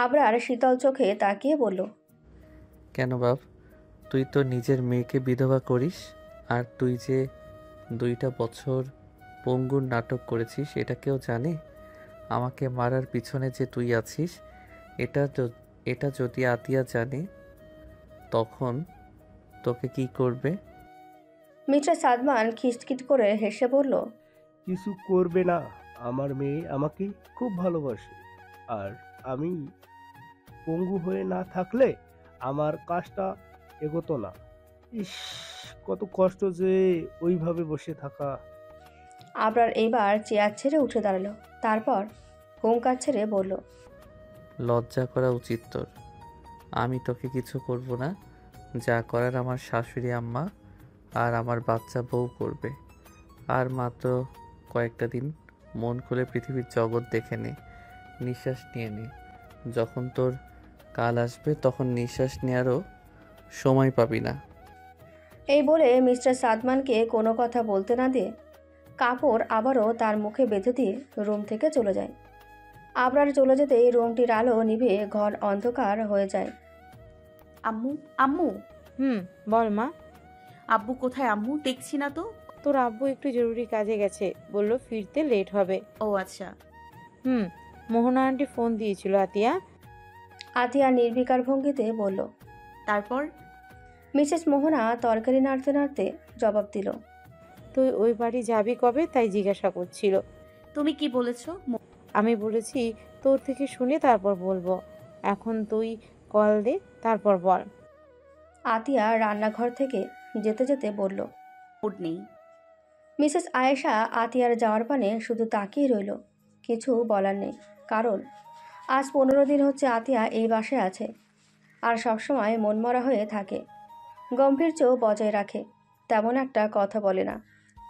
আবরার শীতল চোখে তাকিয়ে বলল, কেন বাপ? তুই তো নিজের মেয়েকে বিধবা করিস। আর তুই যে 2টা বছর পঙ্গুর নাটক করেছিস এটা কেউ জানে? আমাকে মারার পিছনে যে তুই আছিস এটা যদি আতিয়া জানে তখন তোকে কি করবে? মিস্টার সাদমান খিটখিট করে হেসে বলল, কিছু করবে না। আমার মেয়ে আমাকে খুব ভালোবাসে। আর আমি পঙ্গু হয়ে না থাকলে আমার কাজটা এগোতো না। ইস, কত কষ্ট যে ওইভাবে বসে থাকা। আবরার এইবার চেয়ার ছেড়ে উঠে দাঁড়ালো। তারপর হুঙ্কার ছেড়ে বলল, লজ্জা করা উচিত তোর। আমি তোকে কিছু করব না। যা করার আমার শাশুড়ি আম্মা আর আমার বাচ্চা বউ করবে। আর মাত্র কয়েকটা দিন মন খুলে পৃথিবীর জগৎ দেখে নে, নিঃশ্বাস নিয়ে নে। যখন তোর কাল আসবে তখন নিঃশ্বাস নেওয়ারও সময় পাবি না। এই বলে মিস্টার সাদমানকে কোনো কথা বলতে না দিয়ে কাপড় আবারও তার মুখে বেঁধে দিয়ে রুম থেকে চলে যায়। আবরার চলে যেতেই রুমটির আলো নিভে ঘর অন্ধকার হয়ে যায়। আম্মু, আম্মু। বল মা। আব্বু কোথায় আম্মু? দেখছি না তো। তোর আব্বু একটু জরুরি কাজে গেছে, বলল ফিরতে লেট হবে। ও আচ্ছা। মোহনা আন্টি ফোন দিয়েছিল আতিয়া। আতিয়া নির্বিকার ভঙ্গিতে বলল। তারপর? মিসেস মোহনা তরকারি নাড়তে নাড়তে জবাব দিল, তুই ওই বাড়ি যাবি কবে তাই জিজ্ঞাসা করছিল। তুমি কি বলেছো? আমি বলেছি তোর থেকে শুনে তারপর বলবো। এখন তুই কল দে, তারপর বল। আতিয়া রান্নাঘর থেকে যেতে যেতে বলল। মুড নেই। মিসেস আয়েশা আতিয়ার যাওয়ার পানে শুধু তাকিয়ে রইল, কিছু বলার নেই। কারণ আজ 15 দিন হচ্ছে আতিয়া এই বাসায় আছে, আর সবসময় মনমরা হয়ে থাকে। গম্ভীর্য বজায় রাখে, তেমন একটা কথা বলে না,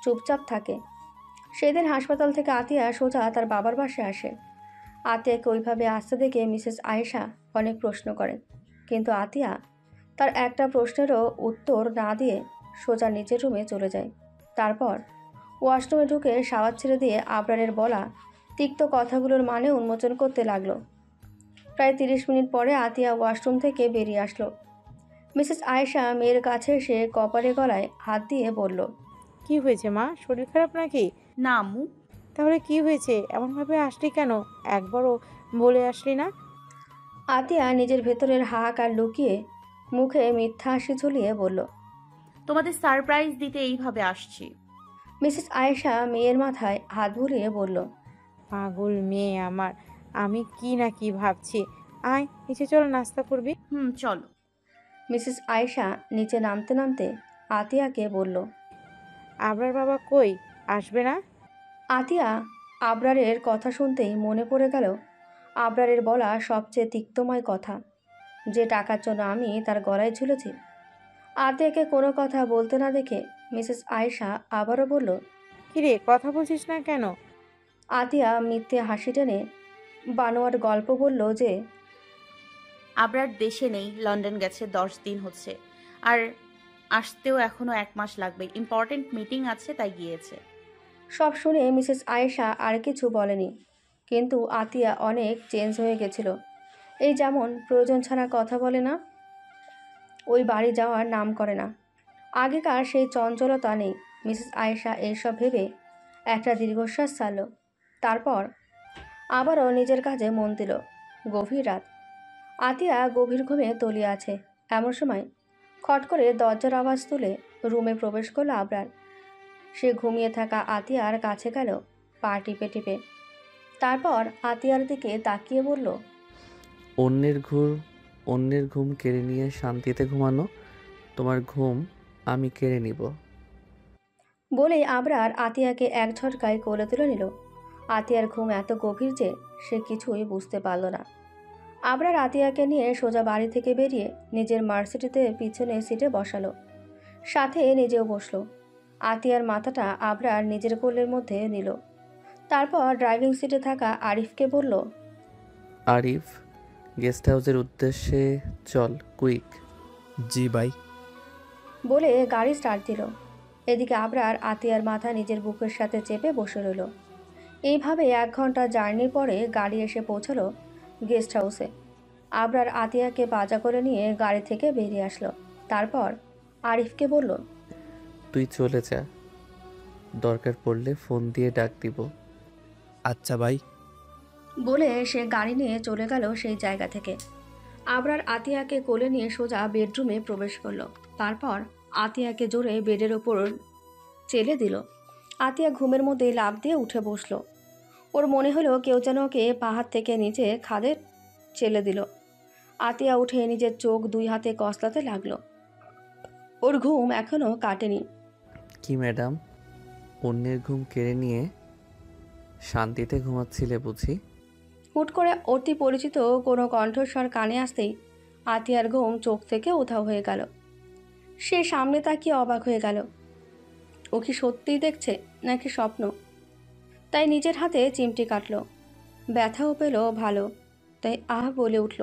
চুপচাপ থাকে। সেদিন হাসপাতাল থেকে আতিয়া সোজা তার বাবার বাসায় আসে। আতিয়াকে ওইভাবে আসতে দেখে মিসেস আয়েশা অনেক প্রশ্ন করেন, কিন্তু আতিয়া তার একটা প্রশ্নেরও উত্তর না দিয়ে সোজা নিচের রুমে চলে যায়। তারপর ওয়াশরুমে ঢুকে শাওয়ার ছেড়ে দিয়ে আবরারের বলা তিক্ত কথাগুলোর মানে উন্মোচন করতে লাগলো। প্রায় 30 মিনিট পরে আতিয়া ওয়াশরুম থেকে বেরিয়ে আসলো। মিসেস আয়েশা মেয়ের কাছে এসে কপালে গলায় হাত দিয়ে বলল, কি হয়েছে মা, শরীর খারাপ নাকি? না আম্মু। তাহলে কি হয়েছে? এমনভাবে আসলি কেন? একবারও বলে আসলি না? আতিয়া নিজের ভেতরের হাহাকার লুকিয়ে মুখে মিথ্যা হাসি ঝুলিয়ে বলল, তোমাদের সারপ্রাইজ দিতে এইভাবে আসছি। মিসেস আয়েশা মেয়ের মাথায় হাত বুলিয়ে বলল, পাগল মেয়ে আমার, আমি কি না কি ভাবছি। আয় নিচে চল, নাস্তা করবি। চলো। মিসেস আয়েশা নিচে নামতে নামতে আতিয়াকে বলল। আবরার বাবা কই? আসবে না? আতিয়া আবরারের কথা শুনতেই মনে পড়ে গেল আবরারের বলা সবচেয়ে তিক্তময় কথা, যে টাকার জন্য আমি তার গলায় ঝুলেছি। আতিয়াকে কোনো কথা বলতে না দেখে মিসেস আয়েশা আবারও বলল, কিরে, কথা বলছিস না কেন? আতিয়া মিথ্যে হাসি টেনে বানোয়ার গল্প বলল যে আবরার দেশে নেই, লন্ডন গেছে, 10 দিন হচ্ছে। আর আসতেও এখনো 1 মাস লাগবে। ইম্পর্টেন্ট মিটিং আছে, তাই গিয়েছে। সব শুনে মিসেস আয়েশা আর কিছু বলেনি, কিন্তু আতিয়া অনেক চেঞ্জ হয়ে গেছিল। এই যেমন প্রয়োজন ছাড়া কথা বলে না, ওই বাড়ি যাওয়ার নাম করে না, আগেকার সেই চঞ্চলতা নেই। মিসেস আয়েশা এইসব ভেবে একটা দীর্ঘশ্বাস ছাড়ল। তারপর আবারও নিজের কাজে মন দিল। গভীর রাত, আতিয়া গভীর ঘুমে তলিয়ে আছে। এমন সময় খট করে দরজার আওয়াজ তুলে রুমে প্রবেশ করল আবরার। সে ঘুমিয়ে থাকা আতিয়ার কাছে গেল, পা টিপে টিপে। তারপর আতিয়ার দিকে তাকিয়ে বলল, অন্যের ঘুম কেড়ে নিয়ে শান্তিতে ঘুমানো, তোমার ঘুম আমি কেড়ে নিব। বলেই আবরার আতিয়াকে এক ঝটকায় কোলে তুলে নিল। আতিয়ার ঘুম এত গভীর যে সে কিছুই বুঝতে পারল না। আবরার আতিয়াকে নিয়ে সোজা বাড়ি থেকে বেরিয়ে নিজের মার্সিডিতে পিছনে সিটে বসালো, সাথে নিজেও বসলো। আতিয়ার মাথাটা আবরার নিজের কোলের মধ্যে নিল। তারপর ড্রাইভিং সিটে থাকা আরিফকে বলল, আরিফ, গেস্ট হাউসের উদ্দেশ্যে চল, কুইক। জি ভাই। বলে গাড়ি স্টার্ট দিল। এদিকে আবরার আতিয়ার মাথা নিজের বুকের সাথে চেপে বসে রইল। এইভাবে 1 ঘন্টা জার্নির পরে গাড়ি এসে পৌঁছালো গেস্ট হাউসে। আবরার আতিয়াকে বাজা করে নিয়ে গাড়ি থেকে বেরিয়ে আসলো। তারপর আরিফকে বলল, তুই চলে যা, দরকার পড়লে ফোন দিয়ে ডাক দিব। আচ্ছা ভাই। বলে সে গাড়ি নিয়ে চলে গেল সেই জায়গা থেকে। আবরার আতিয়াকে কোলে নিয়ে সোজা বেডরুমে প্রবেশ করলো। তারপর আতিয়াকে জোরে বেডের ওপর চেলে দিল। আতিয়া ঘুমের মধ্যে লাফ দিয়ে উঠে বসলো। ওর মনে হলো কেউ যেন ওকে পাহাড় থেকে নিচে খাদে চেলে দিল। আতিয়া উঠে নিজের চোখ 2 হাতে কসলাতে লাগলো। ওর ঘুম এখনো কাটেনি। কি ম্যাডাম, অন্যের ঘুম কেড়ে নিয়ে শান্তিতে ঘুমাচ্ছিলে বুঝি? হুট করে অতি পরিচিত কোনো কণ্ঠস্বর কানে আসতেই আতিয়ার ঘুম চোখ থেকে উধাও হয়ে গেল। সে সামনে তাকিয়ে অবাক হয়ে গেল। ও কি সত্যিই দেখছে নাকি স্বপ্ন? তাই নিজের হাতে চিমটি কাটল। ব্যথাও পেল ভালো, তাই আহ বলে উঠল।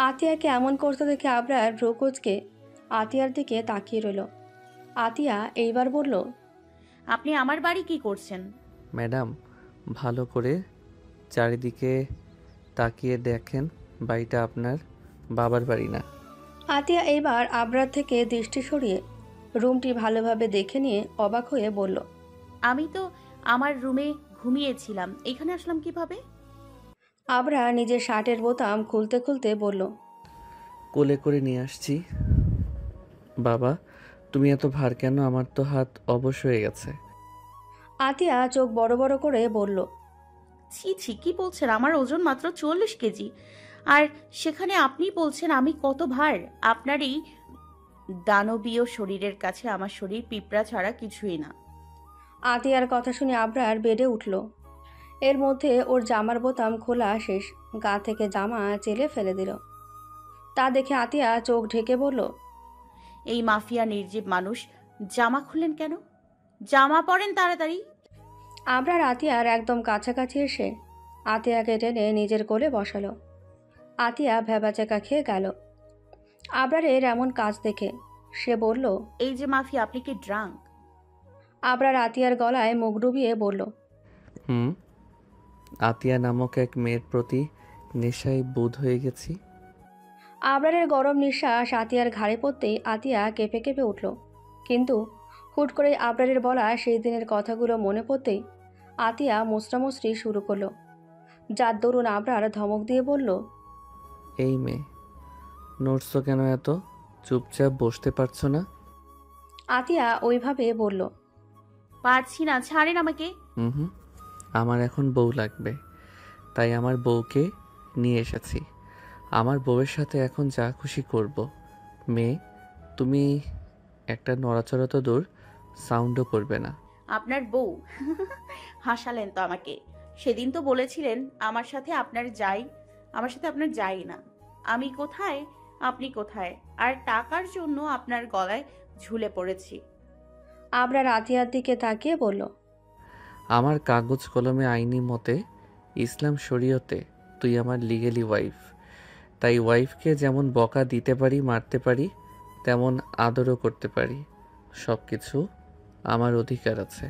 আতিয়াকে এমন করতে দেখে আবরার ভ্রুকুচকে আতিয়ার দিকে তাকিয়ে রইল। আতিয়া এইবার বলল, আপনি আমার বাড়ি কি করছেন? ম্যাডাম, ভালো করে চারিদিকে তাকিয়ে দেখেন, বাড়িটা আপনার বাবার বাড়ি না। আতিয়া এইবার আবরার থেকে দৃষ্টি সরিয়ে রুমটি ভালোভাবে দেখে নিয়ে অবাক হয়ে বলল, আমি তো আমার রুমে ঘুমিয়েছিলাম, এখানে আসলাম কিভাবে? আবরা নিজের শার্টের বোতাম খুলতে খুলতে বলল, কোলে করে নিয়ে আসছি। বাবা, তুমি এত ভার কেন? আমার তো হাত অবশ হয়ে গেছে। আতিয়া চোখ বড় বড় করে বলল, ছি ছি, কি বলছেন? আমার ওজন মাত্র 40 কেজি, আর সেখানে আপনি বলছেন আমি কত ভার? আপনার এই দানবীয় শরীরের কাছে আমার শরীর পিঁপড়া ছাড়া কিছুই না। আতিয়ার কথা শুনে আবরার বেডে উঠল। এর মধ্যে ওর জামার বোতাম খোলা শেষ, গা থেকে জামা চেলে ফেলে দিল। তা দেখে আতিয়া চোখ ঢেকে বলল, এই মাফিয়া নির্জীব মানুষ জামা খুললেন কেন? জামা পরেন তাড়াতাড়ি। আবরার আতিয়ার একদম কাছাকাছি এসে আতিয়াকে টেনে নিজের কোলে বসালো। আতিয়া ভ্যাবাচাকা খেয়ে গেল আবরারের এমন কাজ দেখে। সে বলল, এই যে মাফিয়া, আপনি কি ড্রাঙ্ক? আবরার আতিয়ার গলায় মুখ ডুবিয়ে বলল, হুম, আতিয়া নামক এক মেয়ের প্রতি নেশায় বুঁদ হয়ে গেছি। আবরারের গরম নিঃশ্বাস আতিয়ার ঘাড়ে পড়তেই আতিয়া কেঁপে কেঁপে উঠল। কিন্তু হুট করে আবরারের বলা সেই দিনের কথাগুলো মনে পড়তেই আতিয়া মুচড়ামুচড়ি শুরু করলো। যার দরুন আবরার ধমক দিয়ে বলল, এই মেয়ে, নড়ছো কেন এত? চুপচাপ বসতে পারছো না? আতিয়া ওইভাবে বলল, পারছি না, ছাড়েন আমাকে। হুম, আমার এখন বউ লাগবে, তাই আমার বউকে নিয়ে এসেছি। আমার বউয়ের সাথে এখন যা খুশি করব। মেয়ে, তুমি একটা নড়াচড়া তো দূর, সাউন্ডও করবে না। আপনার বউ? হাসালেন তো আমাকে। সেদিন তো বলেছিলেন আমার সাথে আপনার যাই না। আমি কোথায়, আপনি কোথায়? আর টাকার জন্য আপনার গলায় ঝুলে পড়েছি। আবরার আতিয়ার দিকে তাকিয়ে বলল, আমার কাগজ কলমে আইনি মতে ইসলাম শরীয়তে তুই আমার লিগেলি ওয়াইফ। তাই ওয়াইফকে যেমন বকা দিতে পারি, মারতে পারি, তেমন আদরও করতে পারি। সব কিছু আমার অধিকার আছে।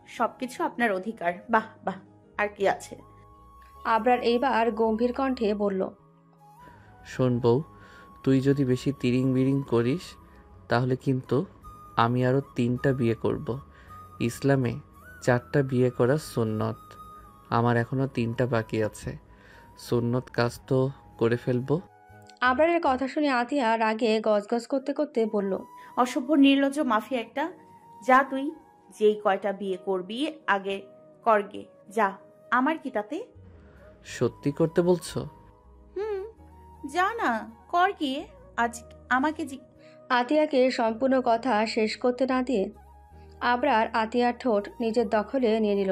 সবকিছু আপনার অধিকার? বাহ বাহ, আর কি আছে? আবরার এইবার গম্ভীর কণ্ঠে বলল, শোন বউ, তুই যদি বেশি তিরিং বিরিং করিস তাহলে কিন্তু আমি আরও 3টা বিয়ে করব। ইসলামে 4টা বিয়ে করা সুন্নত, আমার এখনও 3টা বাকি আছে। সুন্নত কাজ তো করে ফেলবো। আবরারের কথা শুনে আতিয়া রাগে গজগজ করতে করতে বলল, অসভ্য নির্লজ্জ মাফিয়া একটা। যা, তুই যেই কয়টা বিয়ে করবি আগে করগে, যা। আমার কি তাতে? সত্যি করতে বলছো? হুম, যা না, কর গিয়ে। আজ আমাকে আতিয়াকে সম্পূর্ণ কথা শেষ করতে না দিয়ে আবরার আতিয়ার ঠোঁট নিজের দখলে নিয়ে নিল।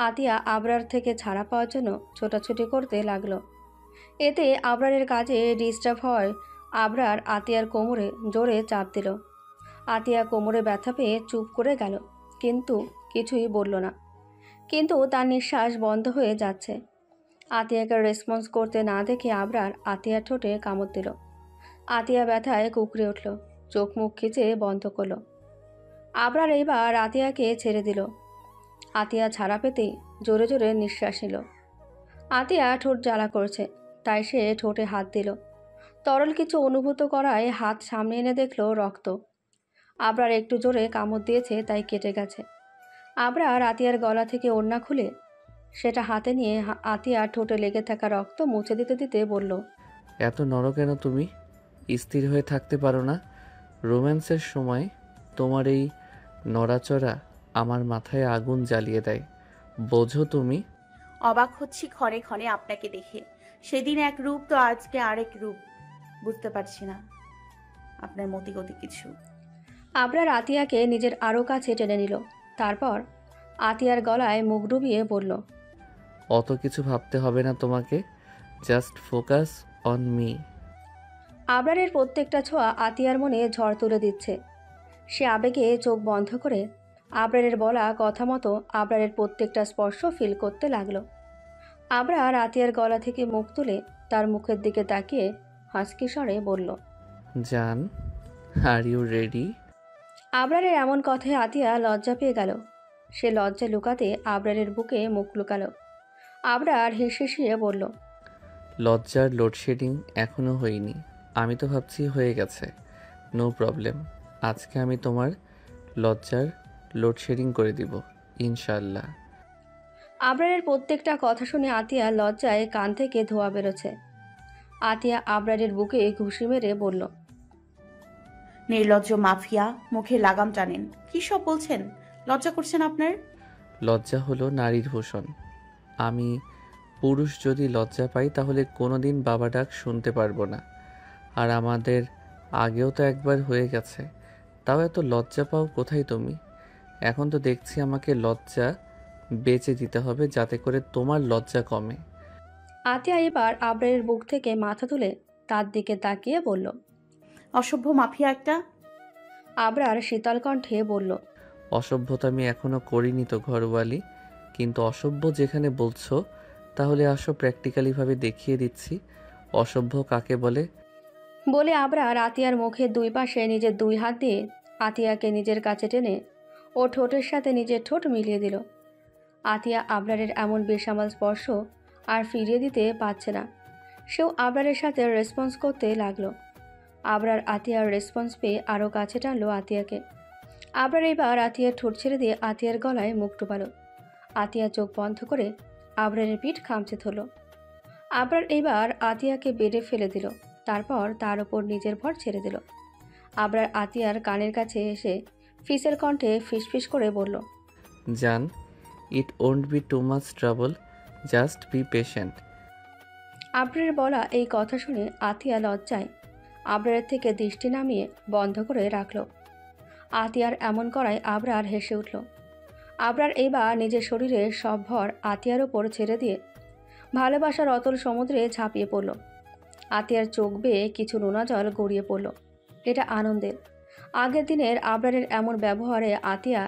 আতিয়া আবরার থেকে ছাড়া পাওয়ার জন্য ছোটাছুটি করতে লাগলো। এতে আবরারের কাজে ডিস্টার্ব হয়। আবরার আতিয়ার কোমরে জোরে চাপ দিল। আতিয়া কোমরে ব্যথা পেয়ে চুপ করে গেল, কিন্তু কিছুই বলল না। কিন্তু তার নিঃশ্বাস বন্ধ হয়ে যাচ্ছে। আতিয়াকে রেসপন্স করতে না দেখে আবরার আতিয়ার ঠোঁটে কামড় দিল। আতিয়া ব্যথায় কুঁকড়ে উঠল, চোখ মুখ খিচে বন্ধ করলো। আবরার এইবার আতিয়াকে ছেড়ে দিল। আতিয়া ছাড়া পেতেই জোরে জোরে নিঃশ্বাস নিল। আতিয়া ঠোঁট জ্বালা করছে, তাই সে ঠোঁটে হাত দিল। তরল কিছু অনুভূত করায় হাত সামনে এনে দেখল রক্ত। আবরার একটু জোরে কামড় দিয়েছে, তাই কেটে গেছে। আবরার আতিয়ার গলা থেকে ওড়না খুলে সেটা হাতে নিয়ে আতিয়ার ঠোঁটে লেগে থাকা রক্ত মুছে দিতে দিতে বলল, এত নরম কেন তুমি? স্থির হয়ে থাকতে পারো না? রোম্যান্সের সময় তোমার এই নড়াচড়া আমার মাথায় আগুন জ্বালিয়ে দেয়, বোঝো তুমি? অবাক হচ্ছি ক্ষণে ক্ষণে আপনাকে দেখে। সেদিন এক রূপ তো আজকে আরেক রূপ। বুঝতে পারছি না আপনার মতিগতি কিছু। আবরার আতিয়াকে নিজের আরও কাছে টেনে নিল। তারপর আতিয়ার গলায় মুখ ডুবিয়ে বলল, অত কিছু ভাবতে হবে না তোমাকে, জাস্ট ফোকাস অন মি। আবরারের প্রত্যেকটা ছোঁয়া আতিয়ার মনে ঝড় তুলে দিচ্ছে। সে আবেগে চোখ বন্ধ করে আবরারের বলা কথা মতো আবরারের প্রত্যেকটা স্পর্শ ফিল করতে লাগলো। আবরার আতিয়ার গলা থেকে মুখ তুলে তার মুখের দিকে তাকিয়ে হাসকি স্বরে বলল, জান, আর ইউ রেডি? আবরারের এমন কথায় আতিয়া লজ্জা পেয়ে গেল। সে লজ্জা লুকাতে আবরারের বুকে মুখ লুকালো। আবরার হেসে বলল, লজ্জার লোডশেডিং এখনও হয়নি। আমি তো ভাবছি হয়ে গেছে। নো প্রবলেম, আজকে আমি তোমার লজ্জার লোডশেডিং করে দিব ইনশাল্লাহ। আবরারের প্রত্যেকটা কথা শুনে আতিয়া লজ্জায় কান থেকে ধোঁয়া বেরোচ্ছে। আতিয়া আবরারের বুকে ঘুষি মেরে বলল, নির্লজ্জ মাফিয়া, মুখে লাগাম টানেন। কি সব বলছেন? লজ্জা করছেন আপনার? লজ্জা হলো নারীর ভূষণ। আমি পুরুষ যদি লজ্জা পাই তাহলে কোনো দিন বাবা ডাক শুনতে পারবো না। আর আমাদের আগেও তো একবার হয়ে গেছে, তাও এত লজ্জা পাও কোথায় তুমি? এখন তো দেখছি আমাকে লজ্জা বেচে দিতে হবে যাতে করে তোমার লজ্জা কমে। আতিয়া এবার আবরারের বুক থেকে মাথা তুলে তার দিকে তাকিয়ে বলল। অসভ্য মাফিয়া একটা। আবরার শীতল কণ্ঠে বলল, অসভ্যতা আমি এখনো করিনি তো ঘরওয়ালি, কিন্তু অসভ্য যেখানে বলছো তাহলে আসো প্র্যাকটিক্যালিভাবে দেখিয়ে দিচ্ছি অসভ্য কাকে বলে। বলে আবরার আতিয়ার মুখের দুই পাশে নিজের দুই হাত দিয়ে আতিয়াকে নিজের কাছে টেনে ও ঠোঁটের সাথে নিজের ঠোঁট মিলিয়ে দিল। আতিয়া আবরারের এমন বেসামাল স্পর্শ আর ফিরিয়ে দিতে পারছে না। সেও আবরারের সাথে রেসপন্স করতে লাগলো। আবরার আতিয়ার রেসপন্স পেয়ে আরও কাছে টানলো আতিয়াকে। আবরার এবার আতিয়ার ঠোঁট ছেড়ে দিয়ে আতিয়ার গলায় মুখ ডুবালো। আতিয়া চোখ বন্ধ করে আবরারের পিঠ খামচে ধরল। আবরার এবার আতিয়াকে বেডে ফেলে দিল। তারপর তার ওপর নিজের ভর ছেড়ে দিল। আবরার আতিয়ার কানের কাছে এসে ফিসের কণ্ঠে ফিসফিস করে বলল, জান, it won't be too much trouble, just be patient. আবরারের বলা এই কথা শুনে আতিয়া লজ্জায় আবরারের থেকে দৃষ্টি নামিয়ে বন্ধ করে রাখল। আতিয়ার এমন করায় আবরার হেসে উঠল। আবরার এবার নিজের শরীরের সব ভর আতিয়ার ওপর ছেড়ে দিয়ে ভালোবাসার অতল সমুদ্রে ঝাঁপিয়ে পড়ল। আতিয়ার চোখ বেয়ে কিছু নোনা জল গড়িয়ে পড়ল। এটা আনন্দের। আগের দিনের আবরারের এমন ব্যবহারে আতিয়া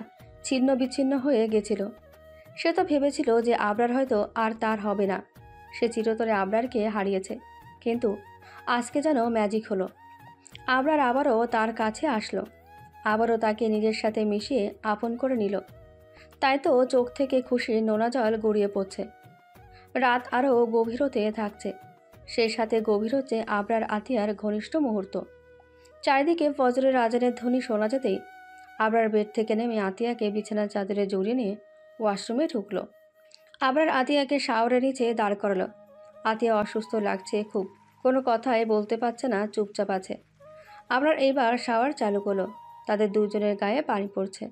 ছিন্ন বিচ্ছিন্ন হয়ে গেছিল। সে তো ভেবেছিল যে আবরার হয়তো আর তার হবে না। সে চিরতরে আবরারকে হারিয়েছে, কিন্তু আজকে যেন ম্যাজিক হলো। আবরার আবারও তার কাছে আসলো, আবারও তাকে নিজের সাথে মিশিয়ে আপন করে নিল। তাই তো চোখ থেকে খুশির নোনা জল গড়িয়ে পড়ছে। রাত আরও গভীর হতে থাকছে। সেই সাথে গভীর হচ্ছে আবরার আতিয়ার ঘনিষ্ঠ মুহূর্ত। চারিদিকে ফজরের আজানের ধ্বনি শোনা যেতেই আবরার বেড থেকে নেমে আতিয়াকে বিছানার চাদরে জড়িয়ে নিয়ে ওয়াশরুমে ঢুকলো। আবরার আতিয়াকে শাওয়ারের নিচে দাঁড় করালো। আতিয়া অসুস্থ লাগছে খুব, কোনো কথাই বলতে পারছে না, চুপচাপ আছে। আবরার এইবার শাওয়ার চালু করলো। তাদের দুজনের গায়ে পানি পড়ছে।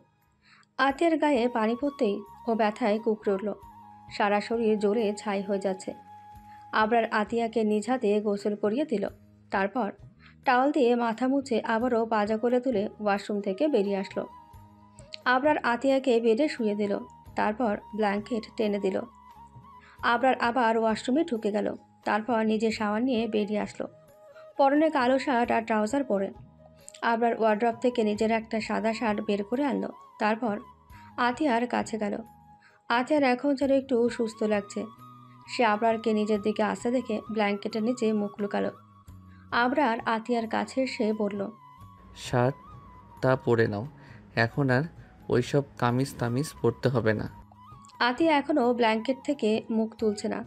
আতিয়ার গায়ে পানি পড়তেই ও ব্যথায় কুঁকড়ে উঠল। সারা শরীর জ্বরে ছাই হয়ে যাচ্ছে। আবরার আতিয়াকে নিজ হাতে গোসল করিয়ে দিল। তারপর টাওয়াল দিয়ে মাথা মুছে আবারও পাজা করে তুলে ওয়াশরুম থেকে বেরিয়ে আসলো। আবরার আতিয়াকে বেডে শুয়ে দিল। তারপর ব্ল্যাঙ্কেট টেনে দিল। আবরার আবার ওয়াশরুমে ঢুকে গেল। তারপর নিজে শাওয়ার নিয়ে বেরিয়ে আসলো। পরনে কালো শার্ট আর ট্রাউজার পরে আবরার ওয়ার্ড্রপ থেকে নিজের একটা সাদা শার্ট বের করে আনলো। তারপর আতিয়ার কাছে গেল। আতিয়ার এখন যেন একটু সুস্থ লাগছে। সে আবরারকে নিজের দিকে আসতে দেখে ব্ল্যাঙ্কেটের নিচে মুখ লুকালো। আবরার আতিয়ার কাছে এসে বলল, শার্টটা পরে নাও, এখন আর ওইসব কামিজ তামিজ পরতে হবে না। আতিয়া এখনও ব্ল্যাঙ্কেট থেকে মুখ তুলছে না।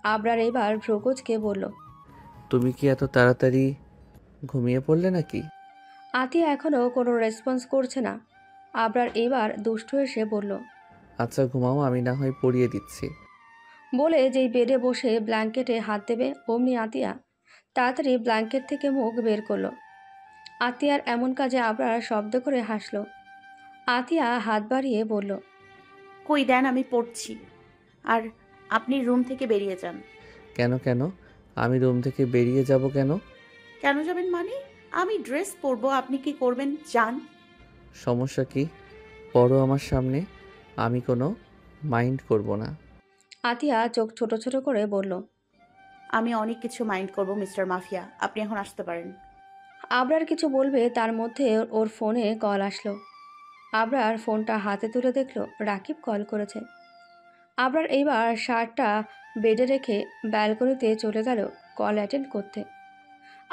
আবরার এবার ভ্রগোজকে বলল। তুমি কি এত তাড়াতাড়ি ঘুমিয়ে পড়লে নাকি? আতিয়া এখনও কোনো রেসপন্স করছে না। আবরার এবার দুষ্ট এসে বলল। আচ্ছা ঘুমাও, আমি না হয় পড়িয়ে দিচ্ছি। বলে যেই বেডে বসে ব্ল্যাঙ্কেটে হাত দেবে অমনি আতিয়া তাড়াতাড়ি ব্ল্যাঙ্কেট থেকে মুখ বের করলো। আতিয়ার এমন কাজে আবরার শব্দ করে হাসল। আতিয়া হাত বাড়িয়ে বলল। কই দেন, আমি পড়ছি। আর আপনি রুম থেকে বেরিয়ে যান। কেন কেন? আমি রুম থেকে বেরিয়ে যাব কেন? কেন যাবেন মানে? আমি ড্রেস পরবো, আপনি কি করবেন? যান। সমস্যা কি? পড়ো আমার সামনে, আমি কোনো মাইন্ড করব না। আতিয়া চোখ ছোট ছোট করে বলল। আমি অনেক কিছু মাইন্ড করব মিস্টার মাফিয়া, আপনি এখন আসতে পারেন। আবরার কিছু বলবে তার মধ্যে ওর ফোনে কল আসলো। আবরার ফোনটা হাতে তুলে দেখলো রাকিব কল করেছে। আবরার এইবার শার্টটা বেডে রেখে ব্যালকনিতে চলে গেল কল অ্যাটেন্ড করতে।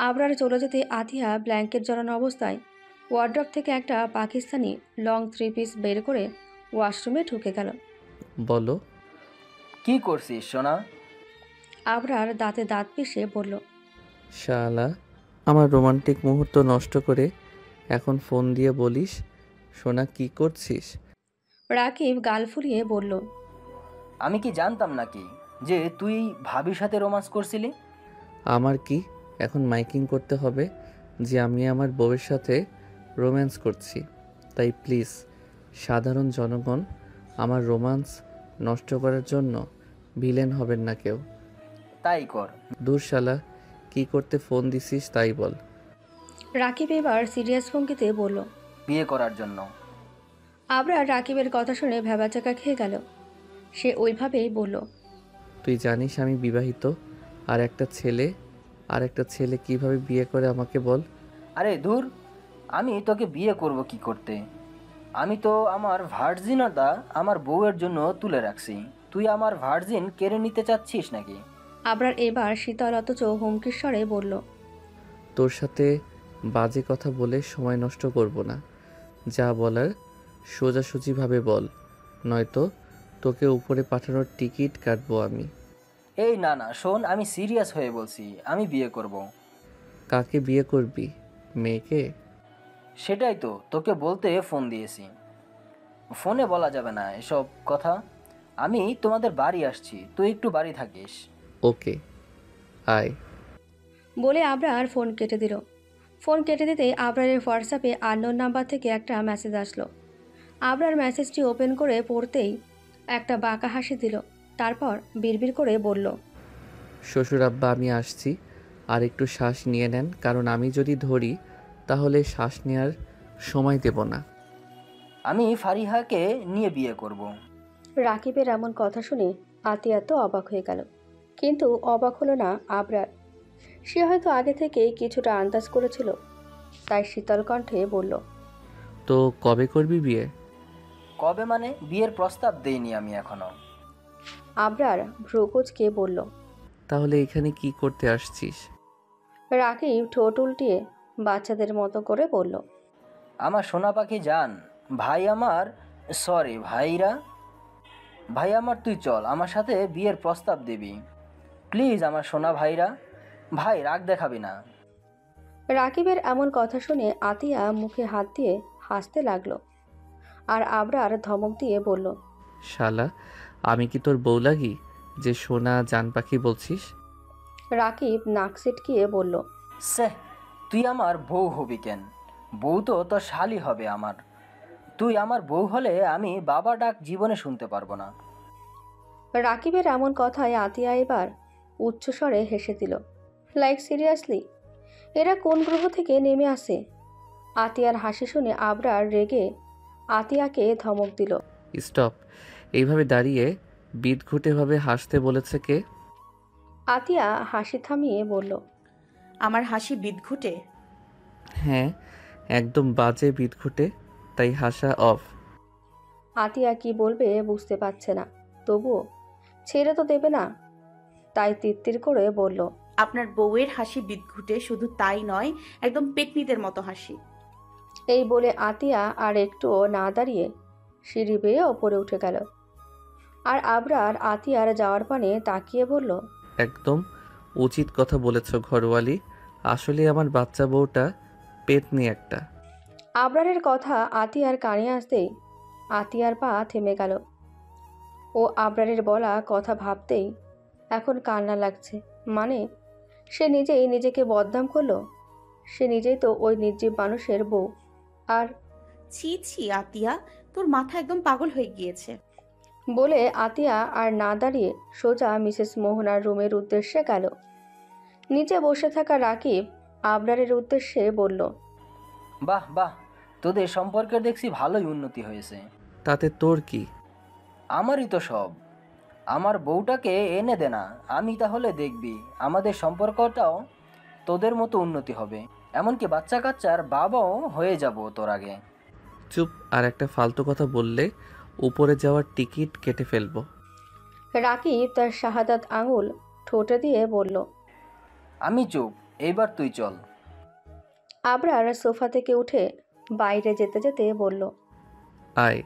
আবরার চলে যেতে আতিয়া ব্ল্যাঙ্কেট জড়ানো অবস্থায় ওয়ার্ড্রপ থেকে একটা পাকিস্তানি লং 3 পিস বের করে ওয়াশরুমে ঢুকে গেল। বলো। কি করছিস সোনা? আবরার দাঁতে দাঁত পিষে বলল। শালা, আমার রোমান্টিক মুহূর্ত নষ্ট করে এখন ফোন দিয়ে বলিস সোনা কি করছিস? রাকিব গাল ফুলিয়ে বলল। আমি কি জানতাম নাকি যে তুই ভাবির সাথে রোমান্স করছিলি? আমার কি এখন মাইকিং করতে হবে যে আমি আমার বউয়ের সাথে রোম্যান্স করছি? তাই প্লিজ সাধারণ জনগণ আমার রোমান্স নষ্ট করার জন্য ভিলেন হবেন না কেউ। তাই কর। দূর শালা, কি করতে ফোন দিছিস তাই বল। রাকিব এবার সিরিয়াস ভঙ্গিতে বলল। বিয়ে করার জন্য। আবরার রাকিবের কথা শুনে ভ্যাবাচাকা খেয়ে গেল। সে ওইভাবেই বলল। তুই জানিস আমি বিবাহিত, আর একটা ছেলে কিভাবে বিয়ে করে আমাকে বল। আরে দূর, আমি তোকে বিয়ে করব কি করতে? আমি তো আমার ভার্জিনতা আমার বউয়ের জন্য তুলে রাখছি। তুই আমার ভার্জিন কেড়ে নিতে চাচ্ছিস নাকি? আবরার এবার শীতল অথচ হুমকির স্বরে বলল। তোর সাথে বাজে কথা বলে সময় নষ্ট করব না। যা বলার সোজাসুজিভাবে বল, নয়তো তোকে উপরে পাঠানোর টিকিট কাটবো আমি। এই না না শোন, আমি সিরিয়াস হয়ে বলছি, আমি বিয়ে করব। কাকে বিয়ে করবি? মেয়েকে? সেটাই তো তোকে বলতে ফোন দিয়েছি। ফোনে বলা যাবে না এসব কথা। আমি তোমাদের বাড়ি আসছি, তুই একটু বাড়ি থাকিস। ওকে, আয়। বলে আবরার ফোন কেটে দিল। ফোন কেটে দিতেই আবরারের হোয়াটসঅ্যাপে আননোন নাম্বার থেকে একটা মেসেজ আসলো। আবরার মেসেজটি ওপেন করে পড়তেই একটা বাঁকা হাসি দিল। তারপর বিড়বিড় করে বলল। শ্বশুর আব্বা আমি আসছি, আর একটু শ্বাস নিয়ে নেন, কারণ আমি যদি ধরি তাহলে শ্বাস নেওয়ার সময় দেব না। আমি ফারিহাকে নিয়ে বিয়ে করব। রাকিবের এমন কথা শুনে আতিয়া তো অবাক হয়ে গেল। কিন্তু অবাক হলো না আবরার। সে হয়তো আগে থেকেই কিছুটা আন্দাজ করেছিল। তাই শীতল কণ্ঠে বলল। তো কবে করবি বিয়ে? কবে মানে? বিয়ের প্রস্তাব দেইনি আমি এখনো। আবরার ভ্রুকুচকে বলল। তাহলে এখানে কি করতে আসছিস? রাকিব ঠোঁট উল্টিয়ে বাচ্চাদের মতো করে বলল। আমার সোনা পাখি জান, ভাই আমার, সরি ভাইরা, ভাই আমার, তুই চল আমার সাথে বিয়ের প্রস্তাব দিবি প্লিজ আমার সোনা ভাইরা। ভাই রাগ দেখাবি না। রাকিবের এমন কথা শুনে আতিয়া মুখে হাত দিয়ে হাসতে লাগলো। আর আবরার ধমক দিয়ে বলল। শালা, আমি কি তোর বউ লাগি যে সোনা জান পাখি বলছিস? রাকিব নাক সিটকিয়ে বলল। সে তুই আমার বউ হবি কেন? বউ তো তোর শালি হবে আমার। তুই আমার বউ হলে আমি বাবা ডাক জীবনে শুনতে পারবো না। রাকিবের এমন কথায় আতিয়া এবার উচ্চস্বরে হেসে দিল। লাইক সিরিয়াসলি, এরা কোন গ্রহ থেকে নেমে আসে? আতিয়ার হাসি শুনে আবরার রেগে আতিয়াকে ধমক দিল। স্টপ! এইভাবে দাঁড়িয়ে বিদঘুটেভাবে হাসতে বলেছে কে? আতিয়া হাসি থামিয়ে বলল। আমার হাসি বিদঘুটে? হ্যাঁ, একদম বাজে বিদঘুটে, তাই হাসা অফ। আতিয়া কি বলবে বুঝতে পারছে না, তবুও ছেড়ে তো দেবে না, তাই তিত্তির করে বলল। আপনার বউয়ের হাসি বিদঘুটে, শুধু তাই নয়, একদম পেতনিদের মতো হাসি। এই বলে আতিয়া আর একটুও না দাঁড়িয়ে সিঁড়ি বেয়ে ওপরে উঠে গেল। আর আবরার আতিয়ার যাওয়ার পানে তাকিয়ে বলল, একদম উচিত কথা বলেছ ঘরওয়ালি। আসলে আমার বাচ্চা বউটা পেতনি একটা। আবরারের কথা আতিয়ার কানে আসতেই আতিয়ার পা থেমে গেল। ও আবরারের বলা কথা ভাবতেই এখন কান্না লাগছে। মানে সে নিজেই নিজেকে বদনাম করলো। সে নিজেই তো ওই নির্জীব মানুষের বউ। আর ছি ছি আতিয়া, তোর মাথা একদম পাগল হয়ে গিয়েছে। বলে আতিয়া আর না দাঁড়িয়ে সোজা মিসেস মোহনার রুমের উদ্দেশ্যে গেল। নিচে বসে থাকা রাকিব আবরারের উদ্দেশ্যে বলল, বাহ বাহ, তোদের সম্পর্কের দেখছি ভালোই উন্নতি হয়েছে। তাতে তোর কি? আমারই তো সব। আমার বউটাকে এনে দে না, আমি তাহলে দেখবি আমাদের সম্পর্কটাও তোদের মতো উন্নতি হবে। এমনকি বাচ্চা কাচ্চার বাবাও হয়ে যাব তোর আগে। চুপ, আর একটা ফালতু কথা বললে উপরে যাওয়ার টিকিট কেটে ফেলবো। রাকিব তার শাহাদাত আঙুল ঠোঁটে দিয়ে বলল। আমি চুপ, এইবার তুই চল। আবরার সোফা থেকে উঠে বাইরে যেতে যেতে বলল। আয়।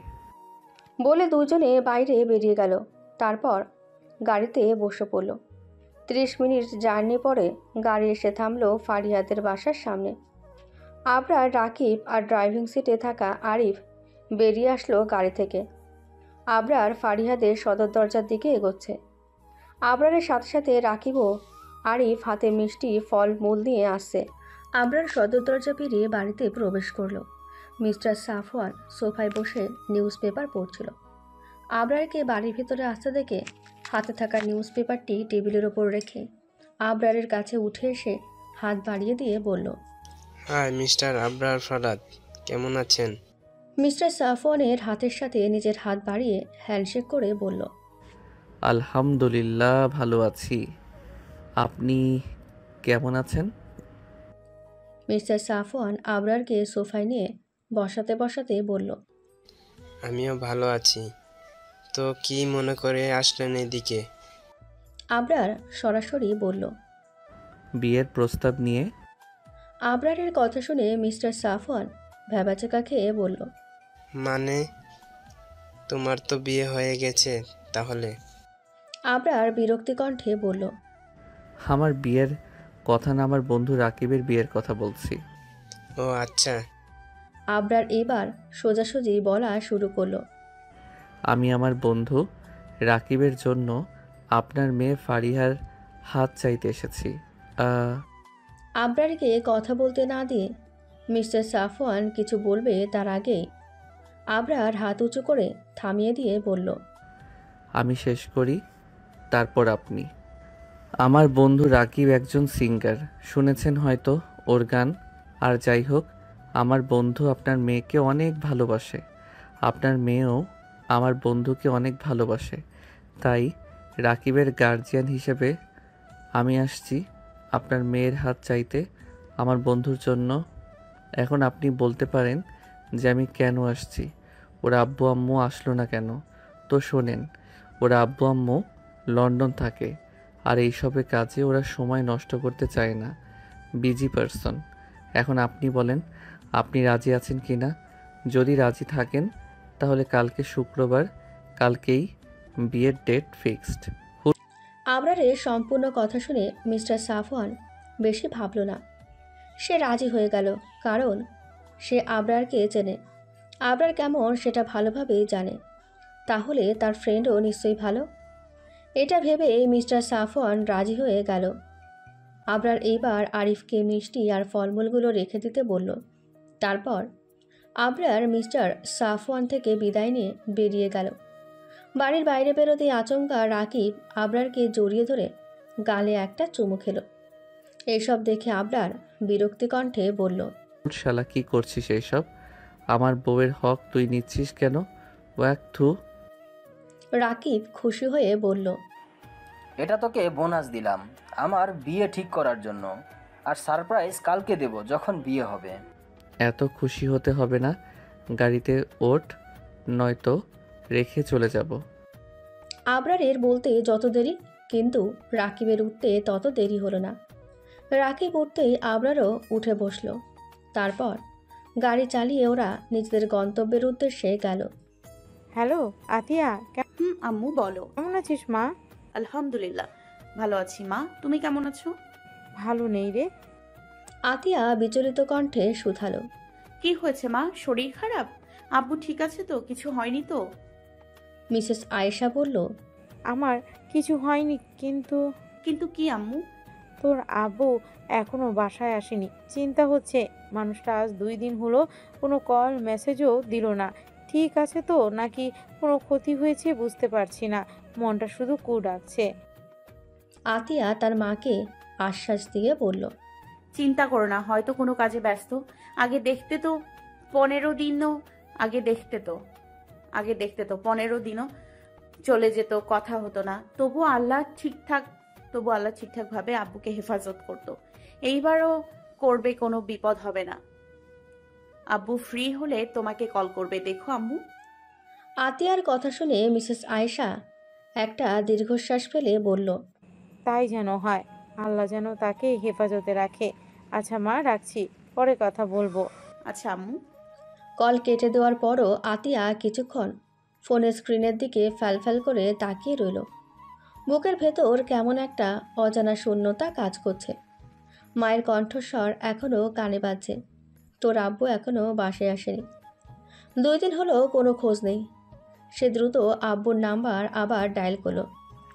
বলে দুজনে বাইরে বেরিয়ে গেল। তারপর গাড়িতে বসে পড়ল। 30 মিনিট জার্নি পরে গাড়ি এসে থামলো ফারিয়াদের বাসার সামনে। আবরার, রাকিব আর ড্রাইভিং সিটে থাকা আরিফ বেরিয়ে আসলো গাড়ি থেকে। আবরার ফারিয়াদের সদর দরজার দিকে এগোচ্ছে। আবরারের সাথে সাথে রাকিবও আরিফ হাতে মিষ্টি ফল মূল নিয়ে আসছে। আবরার সদর দরজা পেরিয়ে বাড়িতে প্রবেশ করলো। মিস্টার সাফওয়ান সোফায় বসে নিউজ পেপার পড়ছিল। আবরারকে বাড়ির ভিতরে আসতে দেখে হাতে থাকা নিউজ পেপারটি টেবিলের ওপর রেখে আবরারের কাছে উঠে এসে হাত বাড়িয়ে দিয়ে বলল, হাই মিস্টার আবরার ফারাদ, কেমন আছেন? মিস্টার সাফওয়ানের হাতের সাথে নিজের হাত বাড়িয়ে হ্যান্ডশেক করে বলল, আলহামদুলিল্লাহ ভালো আছি। আপনি কেমন আছেন? মিস্টার সাফওয়ান আবরারকে সোফায় নিয়ে বসাতে বসাতে বলল, আমিও ভালো আছি। তো কি মনে করে আসলেন এদিকে? আবরার সরাসরি বলল। বিয়ের প্রস্তাব নিয়ে। আবরারের কথা শুনে মিস্টার সাফওয়ান ভ্যাবাচাকা খেয়ে বলল, মানে তোমার তো বিয়ে হয়ে গেছে তাহলে? আবরার বিরক্তি কণ্ঠে বলল, আমার বিয়ের কথা না, আমার বন্ধু রাকিবের বিয়ের কথা বলছি। ও আচ্ছা। আবরার এবার সোজাসুজি বলা শুরু করলো, আমি আমার বন্ধু রাকিবের জন্য আপনার মেয়ে ফারিহার হাত চাইতে এসেছি। আবরারকে কথা বলতে না দিয়ে মিস্টার সাফওয়ান কিছু বলবে তার আগেই আবরার হাত উঁচু করে থামিয়ে দিয়ে বলল, আমি শেষ করি, তারপর আপনি। আমার বন্ধু রাকিব একজন সিঙ্গার, শুনেছেন হয়তো ওর গান। আর যাই হোক, আমার বন্ধু আপনার মেয়েকে অনেক ভালোবাসে। আপনার মেয়েও আমার বন্ধুকে অনেক ভালোবাসে। তাই রাকিবের গার্জিয়ান হিসেবে আমি আসছি আপনার মেয়ের হাত চাইতে আমার বন্ধুর জন্য। এখন আপনি বলতে পারেন যে আমি কেন আসছি, ওর আব্বু আম্মু আসলো না কেন? তো শোনেন, ওর আব্বু আম্মু লন্ডন থাকে, আর এইসবের কাজে ওরা সময় নষ্ট করতে চায় না, বিজি পারসন। এখন আপনি বলেন আপনি রাজি আছেন কি না? যদি রাজি থাকেন তাহলে কালকে শুক্রবার, কালকেই বিয়ের ডেট ফিক্সড। আবরারের সম্পূর্ণ কথা শুনে মিস্টার সাফওয়ান বেশি ভাবল না। সে রাজি হয়ে গেল, কারণ সে আবরারকে চেনে। আবরার কেমন সেটা ভালোভাবেই জানে। তাহলে তার ফ্রেন্ডও নিশ্চয়ই ভালো। এটা ভেবে মিস্টার সাফওয়ান রাজি হয়ে গেল। আবরার এইবার আরিফকে মিষ্টি আর ফলমূলগুলো রেখে দিতে বলল। তারপর আবরার মিস্টার সাফওয়ান থেকে বিদায় নিয়ে বেরিয়ে গেল। বাড়ির বাইরে বেরোতেই আচমকা রাকিব আবরারকে জড়িয়ে ধরে গালে একটা চুমু খেল। এইসব দেখে আবরার বিরক্তি কণ্ঠে বলল, শালা কি করছিস এইসব? আমার বউয়ের হক তুই নিচ্ছিস কেন? ওয়াক থু। রাকিব খুশি হয়ে বলল, এটা তোকে বোনাস দিলাম আমার বিয়ে ঠিক করার জন্য, আর সারপ্রাইজ কালকে দেব যখন বিয়ে হবে। এত খুশি হতে হবে না, গাড়িতে ওঠ, নয়তো রেখে চলে যাব। আবরারের বলতে যত দেরি, কিন্তু রাকিবের উঠতে তত দেরি হলো না। রাকিব উঠতেই আবরারও উঠে বসলো। তারপর গাড়ি চালিয়ে ওরা নিজেদের গন্তব্যের উদ্দেশ্যে গেল। হ্যালো আতিয়া, আম্মু বলো। কেমন আছিস মা? আলহামদুলিল্লাহ ভালো আছি মা, তুমি কেমন আছো? ভালো নেই রে। আতিয়া বিচলিত কণ্ঠে শুধালো। কি হয়েছে মা, শরীর খারাপ? আব্বু ঠিক আছে তো, কিছু হয়নি তো? মিসেস আয়েশা বলল। আমার কিছু হয়নি, কিন্তু কিন্তু কি আম্মু? তোর আব্বু এখনো বাসায় আসেনি। চিন্তা হচ্ছে, মানুষটা আজ 2 দিন হলো কোনো কল মেসেজও দিল না। ঠিক আছে তো, নাকি কোনো ক্ষতি হয়েছে বুঝতে পারছি না। মনটা শুধু কু ডাকছে। আতিয়া তার মাকে আশ্বাস দিয়ে বলল। চিন্তা করো না, হয়তো কোনো কাজে ব্যস্ত। আগে দেখতে তো 15 দিনও, আগে দেখতে তো 15 দিনও চলে যেত, কথা হতো না, তবু আল্লাহ ঠিকঠাক ভাবে আব্বুকে হেফাজত করতো। এইবারও করবে, কোনো বিপদ হবে না। আব্বু ফ্রি হলে তোমাকে কল করবে, দেখো আম্মু। আতিয়ার কথা শুনে মিসেস আয়েশা একটা দীর্ঘশ্বাস ফেলে বলল। তাই যেন হয়, আল্লাহ যেন তাকে হেফাজতে রাখে। আচ্ছা মা, রাখছি, পরে কথা বলবো। আচ্ছা আম্মু। কল কেটে দেওয়ার পরও আতিয়া কিছুক্ষণ ফোনের স্ক্রিনের দিকে ফ্যালফ্যাল করে তাকিয়ে রইল। বুকের ভেতর কেমন একটা অজানা শূন্যতা কাজ করছে। মায়ের কণ্ঠস্বর এখনও কানে বাজছে। তোর আব্বু এখনও বাসায় আসেনি। 2 দিন হলো কোনো খোঁজ নেই। সে দ্রুত আব্বুর নাম্বার আবার ডায়াল করলো।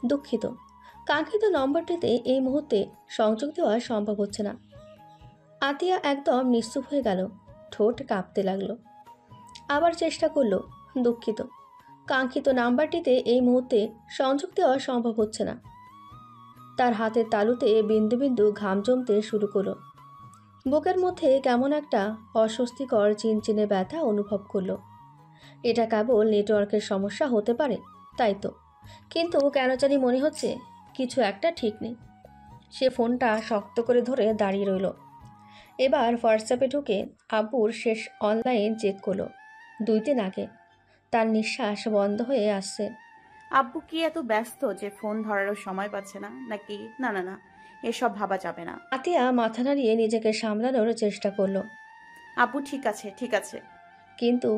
দুঃখিত, কাঙ্ক্ষিত নম্বরটিতে এই মুহূর্তে সংযোগ দেওয়া সম্ভব হচ্ছে না। আতিয়া একদম নিশ্চুপ হয়ে গেল, ঠোঁট কাঁপতে লাগলো। আবার চেষ্টা করলো। দুঃখিত, কাঙ্ক্ষিত নাম্বারটিতে এই মুহূর্তে সংযোগ দেওয়া সম্ভব হচ্ছে না। তার হাতের তালুতে বিন্দু বিন্দু ঘাম জমতে শুরু করলো। বুকের মধ্যে কেমন একটা অস্বস্তিকর চিনচিনে ব্যথা অনুভব করলো। এটা কেবল নেটওয়ার্কের সমস্যা হতে পারে, তাই তো, কিন্তু কেন জানি মনে হচ্ছে কিছু একটা ঠিক নেই। সে ফোনটা শক্ত করে ধরে দাঁড়িয়ে রইল। এবার হোয়াটসঅ্যাপে ঢুকে আব্বুর শেষ অনলাইন চেক করলো। 2 দিন আগে। তার নিঃশ্বাস বন্ধ হয়ে আসছে। আব্বু কি এত ব্যস্ত যে ফোন ধরারও সময় পাচ্ছে না নাকি? না না না, এসব ভাবা যাবে না। আতিয়া মাথা নাড়িয়ে নিজেকে সামলানোর চেষ্টা করলো, আব্বু ঠিক আছে, ঠিক আছে। কিন্তু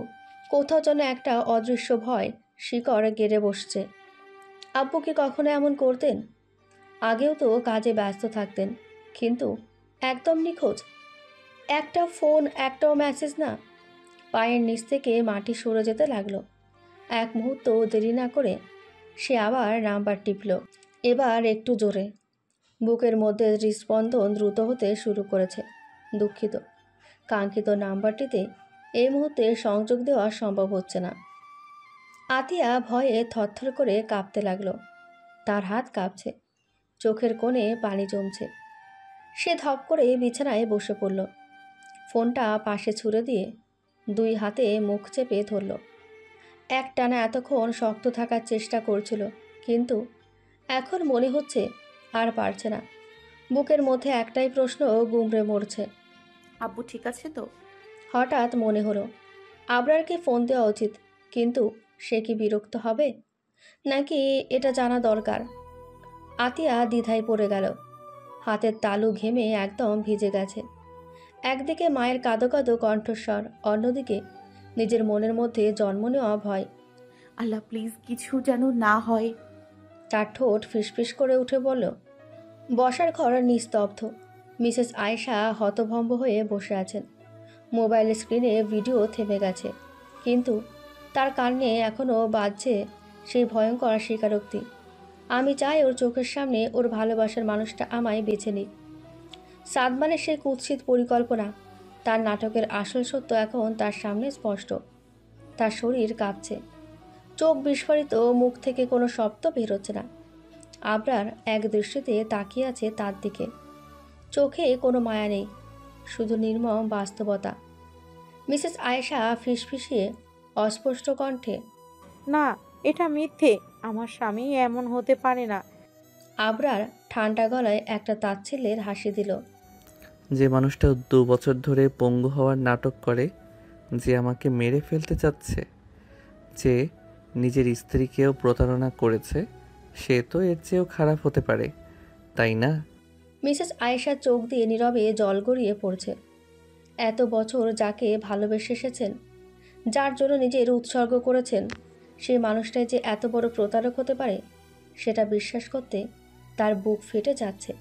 কোথাও যেন একটা অদৃশ্য ভয় শিকড় গেড়ে বসছে। আব্বু কি কখনো এমন করতেন? আগেও তো কাজে ব্যস্ত থাকতেন, কিন্তু একদম নিখোঁজ। একটা ফোন, একটাও মেসেজ না। পায়ের নিচ থেকে মাটি সরে যেতে লাগলো। এক মুহূর্ত দেরি না করে সে আবার নাম্বার টিপল, এবার একটু জোরে। বুকের মধ্যে হৃদস্পন্দন দ্রুত হতে শুরু করেছে। দুঃখিত, কাঙ্ক্ষিত নাম্বারটিতে এই মুহূর্তে সংযোগ দেওয়া সম্ভব হচ্ছে না। আতিয়া ভয়ে থরথর করে কাঁপতে লাগলো। তার হাত কাঁপছে, চোখের কোণে পানি জমছে। সে ধপ করে বিছানায় বসে পড়ল। ফোনটা পাশে ছুঁড়ে দিয়ে 2 হাতে মুখ চেপে ধরল। একটানা এতক্ষণ শক্ত থাকার চেষ্টা করছিল, কিন্তু এখন মনে হচ্ছে আর পারছে না। বুকের মধ্যে একটাই প্রশ্ন গুমড়ে মরছে। আব্বু ঠিক আছে তো? হঠাৎ মনে হলো আবরারকে ফোন দেওয়া উচিত, কিন্তু সে কি বিরক্ত হবে, নাকি এটা জানা দরকার? আতিয়া দ্বিধায় পড়ে গেল। হাতের তালু ঘেমে একদম ভিজে গেছে। একদিকে মায়ের কাঁদো কাঁদো কণ্ঠস্বর, অন্যদিকে নিজের মনের মধ্যে জন্ম নেওয়া ভয়। আল্লাহ প্লিজ কিছু যেন না হয়। তার ঠোঁট ফিসফিস করে উঠে বলল। বসার ঘর নিস্তব্ধ। মিসেস আয়েশা হতভম্ব হয়ে বসে আছেন। মোবাইল স্ক্রিনে ভিডিও থেমে গেছে, কিন্তু তার কানে এখনও বাজছে সেই ভয়ঙ্কর স্বীকারোক্তি। আমি চাই ওর চোখের সামনে ওর ভালোবাসার মানুষটা আমায় বেছে নিক। সাদমানের সেই কুৎসিত পরিকল্পনা, তার নাটকের আসল সত্য এখন তার সামনে স্পষ্ট। তার শরীর কাঁপছে, চোখ বিস্ফারিত, মুখ থেকে কোনো শব্দ বেরোচ্ছে না। আবরার এক দৃষ্টিতে তাকিয়ে আছে তার দিকে। চোখে কোনো মায়া নেই, শুধু নির্মম বাস্তবতা। মিসেস আয়েশা ফিসফিসিয়ে অস্পষ্ট কণ্ঠে, না, এটা মিথ্যে। আমার স্বামী এমন হতে পারে না। আবরার ঠান্ডা গলায় একটা তাচ্ছিল্যের হাসি দিল। যে মানুষটা 2 বছর ধরে পঙ্গু হওয়ার নাটক করে, যে আমাকে মেরে ফেলতে চাচ্ছে, যে নিজের স্ত্রীকেও প্রতারণা করেছে, সে তো এর চেয়েও খারাপ হতে পারে, তাই না? মিসেস আয়েশার চোখ দিয়ে নীরবে জল গড়িয়ে পড়ছে। এত বছর যাকে ভালোবেসে এসেছেন, যার জন্য নিজের উৎসর্গ করেছেন, সেই মানুষটাই যে এত বড় প্রতারক হতে পারে সেটা বিশ্বাস করতে তার বুক ফেটে যাচ্ছে।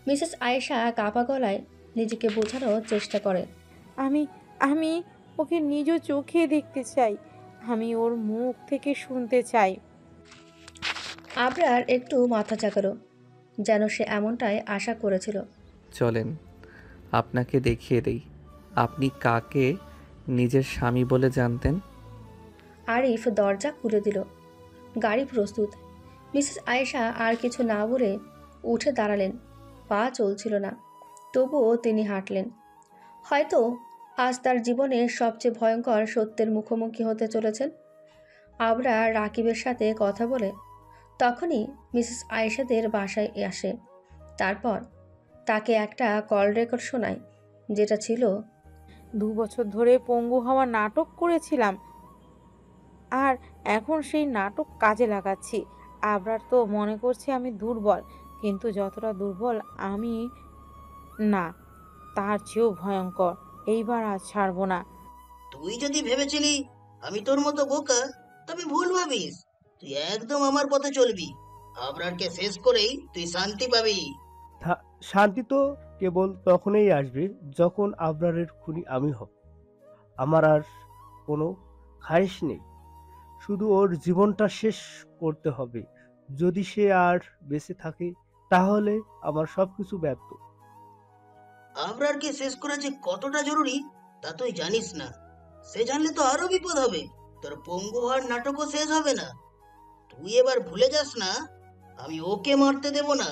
মিসেস আয়েশা কাঁপা গলায় নিজেকে বোঝানোর চেষ্টা করে। আমি আমি ওকে নিজ চোখে দেখতে চাই। আমি ওর মুখ থেকে শুনতে চাই। আবরার একটু মাথা চাকালো, যেন সে এমনটাই আশা করেছিল। চলেন আপনাকে দেখিয়ে দেই আপনি কাকে নিজের স্বামী বলে জানতেন। আরিফ দরজা খুলে দিল। গাড়ি প্রস্তুত। মিসেস আয়েশা আর কিছু না বলে উঠে দাঁড়ালেন। পা চলছিল না, তবুও তিনি হাঁটলেন। হয়তো আজ তার জীবনের সবচেয়ে ভয়ঙ্কর সত্যের মুখোমুখি হতে চলেছেন। আবরা রাকিবের সাথে কথা বলে তখনই মিসেস আয়েশাদের বাসায় আসে। তারপর তাকে একটা কল রেকর্ড শোনায়, যেটা ছিল 2 বছর ধরে পঙ্গু হওয়া নাটক করেছিলাম, আর এখন সেই নাটক কাজে লাগাচ্ছি। আবরার তো মনে করছে আমি দুর্বল, কিন্তু যতটা দুর্বল আমি না, তার চেয়েও ভয়ঙ্কর। এইবার আর ছাড়বো না। তুই যদি ভেবেছিলি আমি তোর মতো বোকা, তবে ভুল ভাবিস। তুই একদম আমার পথে চলবি। আবরারকে শেষ করেই তুই শান্তি পাবি। শান্তি তো কেবল তখনই আসবে যখন আবরারের খুনি আমি হব। আমার আর কোনো খায়েশ নেই, শুধু ওর জীবনটা শেষ করতে হবে। যদি সে আর বেঁচে থাকে তাহলে আমার সবকিছু ব্যর্থ। আবরারকে শেষ করা যে কতটা জরুরি তা তুই জানিস না। সে জানলে তো আরো বিপদ হবে। তোর পঙ্গু হওয়ার নাটকও শেষ হবে না। তুই এবার ভুলে যাস না, আমি ওকে মারতে দেব না।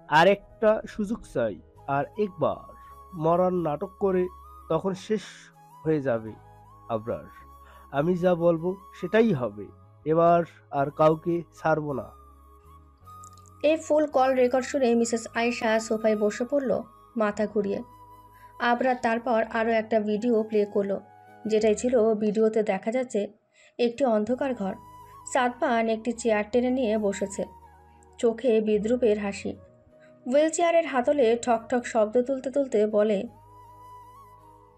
আর একটা সুযোগ চাই, আর একবার মরার নাটক করে তখন শেষ হয়ে যাবে আবরার। আমি যা বলবো সেটাই হবে। এবার আর কাউকে ছাড়বো না। এই ফুল কল রেকর্ড শুনে মিসেস আয়েশা সোফায় বসে পড়ল মাথা ঘুরিয়ে। আবরা তারপর আরও একটা ভিডিও প্লে করলো, যেটাই ছিল ভিডিওতে দেখা যাচ্ছে একটি অন্ধকার ঘর। সাদমান একটি চেয়ার টেনে নিয়ে বসেছে, চোখে বিদ্রুপের হাসি। হুইল চেয়ারের হাতলে ঠক ঠক শব্দ তুলতে তুলতে বলে,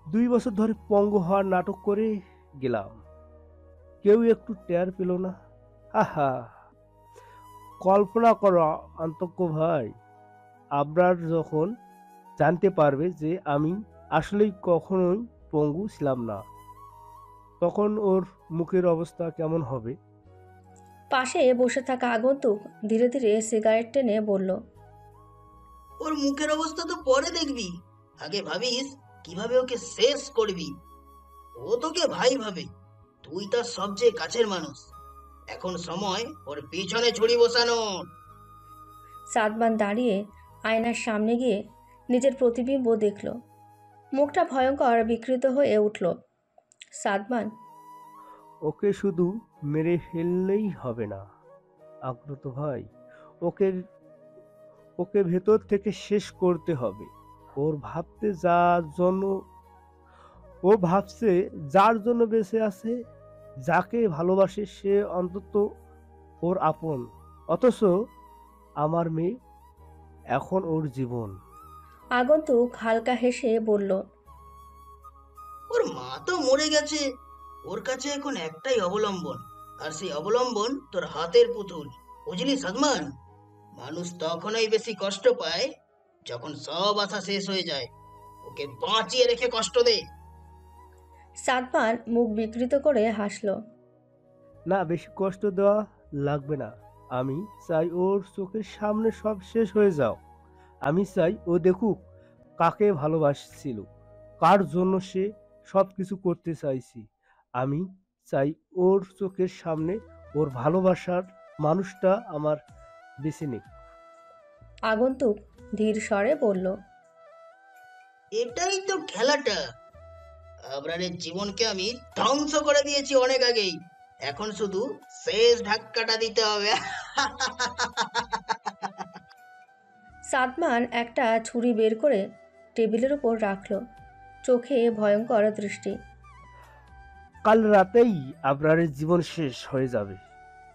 2 বছর ধরে পঙ্গু হওয়ার নাটক করে গেলাম, কেউ একটু টের পেল না। আহা, কল্পনা করো আন্তক্য ভাই, আবরার যখন জানতে পারবে যে আমি আসলেই কখনোই পঙ্গু ছিলাম না, তখন ওর মুখের অবস্থা কেমন হবে? পাশে বসে থাকা আগন্তুক ধীরে ধীরে সিগারেট টেনে বলল, ওর মুখের অবস্থা তো পরে দেখবি। আগে ভাবিস কিভাবে ওকে শেষ করবি। ও তোকে ভাই ভাবে, তুই তার সবচেয়ে কাছের মানুষ। এখন সময় ওর পিছনে ছুরি বসানোর। সাদমান দাঁড়িয়ে আয়নার সামনে গিয়ে নিজের প্রতিবিম্ব দেখল। মুখটা ভয়ঙ্কর বিকৃত হয়ে উঠল। সাদমান, ওকে শুধু মেরে ফেললেই হবে না আগ্রত ভাই, ওকে ওকে ভেতর থেকে শেষ করতে হবে। ওর ভাবতে যার জন্য ও ভাবছে যার জন্য বেঁচে আছে, যাকে ভালোবাসে সে অন্তত ওর আপন, অথচ আমার মেয়ে এখন ওর জীবন। আগন্তুক হালকা হেসে বলল, ওর মা তো মরে গেছে। ওর কাছে এখন একটাই অবলম্বন, আর সেই অবলম্বন তোর হাতের পুতুল। বুঝলি সাদমান, মানুষ তখনই বেশি কষ্ট পায় যখন সব আশা শেষ হয়ে যায়। ওকে বাঁচিয়ে রেখে কষ্ট দে। সাদমান মুখ বিকৃত করে হাসল। না, বেশি কষ্ট দেওয়া লাগবে না। আমি চাই ওর চোখের সামনে সব শেষ হয়ে যাও। আমি চাই ও দেখুক কাকে ভালোবাসছিল, কার জন্য সে সব কিছু করতে চাইছি। আমি চাই ওর চোখের সামনে ওর ভালোবাসার মানুষটা আমার বেছে নিক। আগন্তুক ধীর স্বরে বলল, এটাই তো খেলাটা। আবরারের জীবনকে আমি ধ্বংস করে দিয়েছি অনেক আগেই। এখন শুধু শেষ ধাক্কাটা দিতে হবে। সাদমান একটা ছুরি বের করে টেবিলের উপর রাখল, চোখে ভয়ঙ্কর দৃষ্টি। কাল রাতেই আবরারের জীবন শেষ হয়ে যাবে।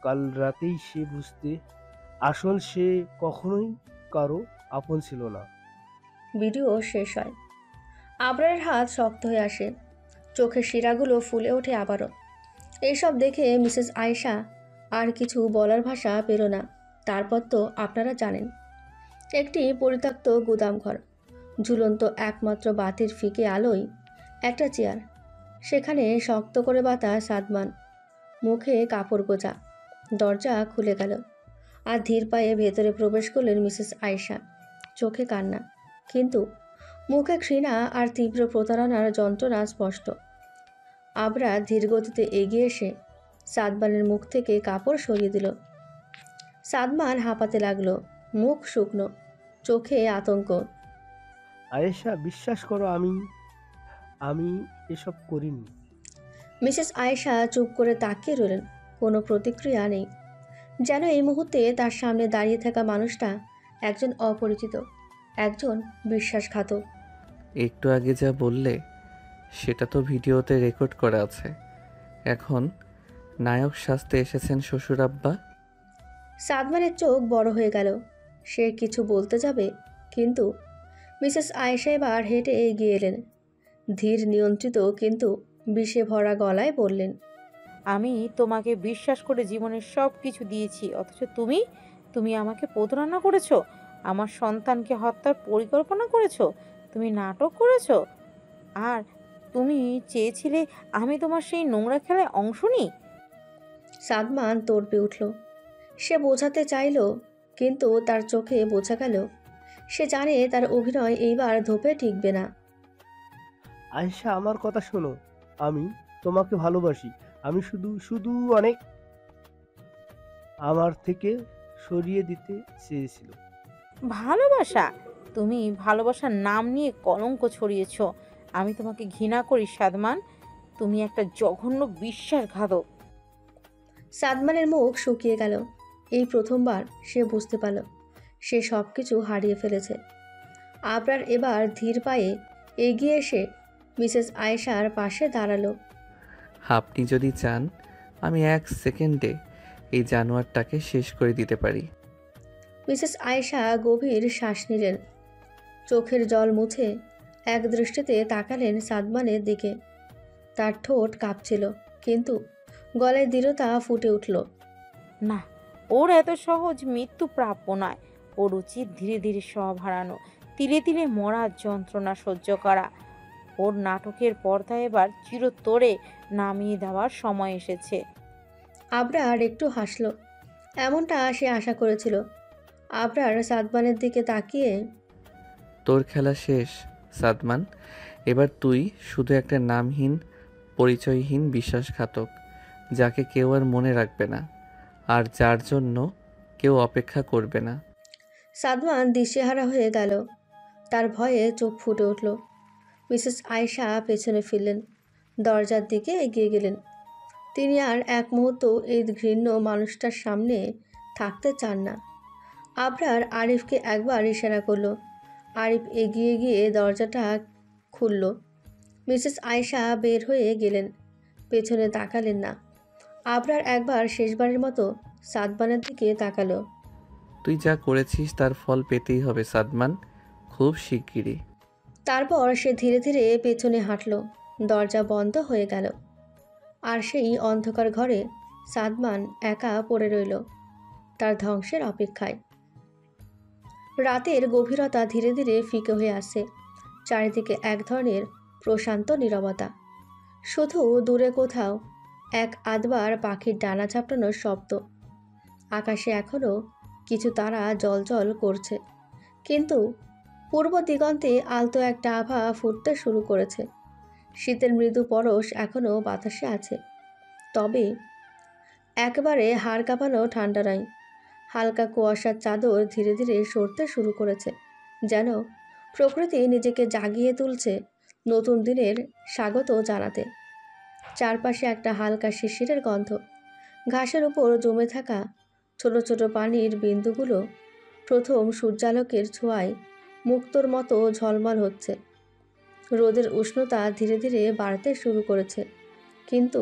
কাল রাতেই সে বুঝতে আসল সে কখনোই কারো আপন ছিল না। ভিডিও শেষ হয়। আবরারের হাত শক্ত হয়ে আসে, চোখের শিরাগুলো ফুলে ওঠে আবারও। এইসব দেখে মিসেস আয়েশা আর কিছু বলার ভাষা পেল না। তারপর তো আপনারা জানেন, একটি পরিত্যক্ত গুদামঘর, ঝুলন্ত একমাত্র বাতির ফিকে আলোয় একটা চেয়ার, সেখানে শক্ত করে বাতা সাদমান, মুখে কাপড় গোজা। দরজা খুলে গেল আর ধীর পায়ে ভেতরে প্রবেশ করলেন মিসেস আয়েশা। চোখে কান্না, কিন্তু মুখে ঘৃণা আর তীব্র প্রতারণার যন্ত্রণা স্পষ্ট। আবরা ধীর গতিতে এগিয়ে এসে সাদমানের মুখ থেকে কাপড় সরিয়ে দিল। সাদমান হাঁপাতে লাগলো, মুখ শুকনো, চোখে আতঙ্ক। আয়েশা, বিশ্বাস করো, আমি এসব করিনি। মিসেস আয়েশা চুপ করে তাকিয়ে রইলেন, কোনো প্রতিক্রিয়া নেই। যেন এই মুহূর্তে তার সামনে দাঁড়িয়ে থাকা মানুষটা একজন অপরিচিত, একজন বিশ্বাসঘাতক। একটু আগে যা বললে সেটা তো ভিডিওতে রেকর্ড করা আছে। এখন নায়ক সাজতে এসেছেন শ্বশুর আব্বা? সাদমানের চোখ বড় হয়ে গেল। সে কিছু বলতে যাবে, কিন্তু মিসেস আয়েশা এবার হেঁটে এগিয়ে এলেন। ধীর, নিয়ন্ত্রিত কিন্তু বিষে ভরা গলায় বললেন, আমি তোমাকে বিশ্বাস করে জীবনের সব কিছু দিয়েছি, অথচ তুমি আমাকে প্রতারণা করেছো। আমার সন্তানকে হত্যার পরিকল্পনা করেছো। তুমি নাটক করেছো। আর তুমি চেয়েছিলে আমি তোমার সেই নোংরা খেলায় অংশ নিই। সাদমান তড়পে উঠল। সে বোঝাতে চাইল, কিন্তু তার চোখে বোঝা গেল সে জানে তার অভিনয় এইবার ধোপে টিকবে না। আয়েশা, আমার কথা শোনো, আমি তোমাকে ভালোবাসি। আমি শুধু শুধু অনেক আমার থেকে সরিয়ে দিতে চেয়েছিল। ভালোবাসা? তুমি ভালোবাসার নাম নিয়ে কলঙ্ক ছড়িয়েছো। আমি তোমাকে ঘৃণা করি সাদমান। তুমি একটা জঘন্য বিশ্বাসঘাতক। সাদমানের মুখ শুকিয়ে গেল। এই প্রথমবার সে বুঝতে পারল সে সব কিছু হারিয়ে ফেলেছে। আবরার এবার ধীর পায়ে এগিয়ে এসে মিসেস আয়েশার পাশে দাঁড়ালো। আপনি যদি চান আমি 1 সেকেন্ডে এই জানোয়ারটাকে শেষ করে দিতে পারি। মিসেস আয়েশা গভীর শ্বাস নিলেন, চোখের জল মুছে এক দৃষ্টিতে তাকালেন সাদমানের দিকে। তার ঠোঁট কাঁপছিল, কিন্তু গলায় দৃঢ়তা ফুটে উঠল। না, ওর এত সহজ মৃত্যু প্রাপ্য নয়। ওর উচিত ধীরে ধীরে সব হারানো, তিলে তিলে মরার যন্ত্রণা সহ্য করা। ওর নাটকের পর্দা এবার চিরতরে নামিয়ে দেওয়ার সময় এসেছে। আবরার একটু হাসল, এমনটা সে আশা করেছিল। আবরার সাদমানের দিকে তাকিয়ে, তোর খেলা শেষ সাদমান। এবার তুই শুধু একটা নামহীন, পরিচয়হীন বিশ্বাসঘাতক, যাকে কেউ আর মনে রাখবে না, আর যার জন্য কেউ অপেক্ষা করবে না। সাদমান দিশেহারা হয়ে গেল। তার ভয়ে চোখ ফুটে উঠল। মিসেস আয়েশা পেছনে ফিরলেন, দরজার দিকে এগিয়ে গেলেন। তিনি আর এক মুহূর্ত এই ঘৃণ্য মানুষটার সামনে থাকতে চান না। আবরার আরিফকে একবার ইশারা করলো। আরিফ এগিয়ে গিয়ে দরজাটা খুলল। মিসেস আয়েশা বের হয়ে গেলেন, পেছনে তাকালেন না। আবরার একবার শেষবারের মতো সাদমানের দিকে তাকালো। তুই যা করেছিস তার ফল পেতেই হবে সাদমান, খুব শিগগিরই। তারপর সে ধীরে ধীরে পেছনে হাঁটল। দরজা বন্ধ হয়ে গেল, আর সেই অন্ধকার ঘরে সাদমান একা পড়ে রইল, তার ধ্বংসের অপেক্ষায়। রাতের গভীরতা ধীরে ধীরে ফিকে হয়ে আসে। চারিদিকে এক ধরনের প্রশান্ত নীরবতা। শুধু দূরে কোথাও এক আধবার পাখির ডানা ঝাপটানোর শব্দ। আকাশে এখনও কিছু তারা জ্বলজ্বল করছে, কিন্তু পূর্ব দিগন্তে আলতো একটা আভা ফুটতে শুরু করেছে। শীতের মৃদু পরশ এখনও বাতাসে আছে, তবে একেবারে হাড় কাঁপানো ঠান্ডা নয়। হালকা কুয়াশার চাদর ধীরে ধীরে সরতে শুরু করেছে, যেন প্রকৃতি নিজেকে জাগিয়ে তুলছে নতুন দিনের স্বাগত জানাতে। চারপাশে একটা হালকা শিশিরের গন্ধ। ঘাসের উপর জমে থাকা ছোট ছোট পানির বিন্দুগুলো প্রথম সূর্যালোকের ছোঁয়ায় মুক্তোর মতো ঝলমল হচ্ছে। রোদের উষ্ণতা ধীরে ধীরে বাড়তে শুরু করেছে, কিন্তু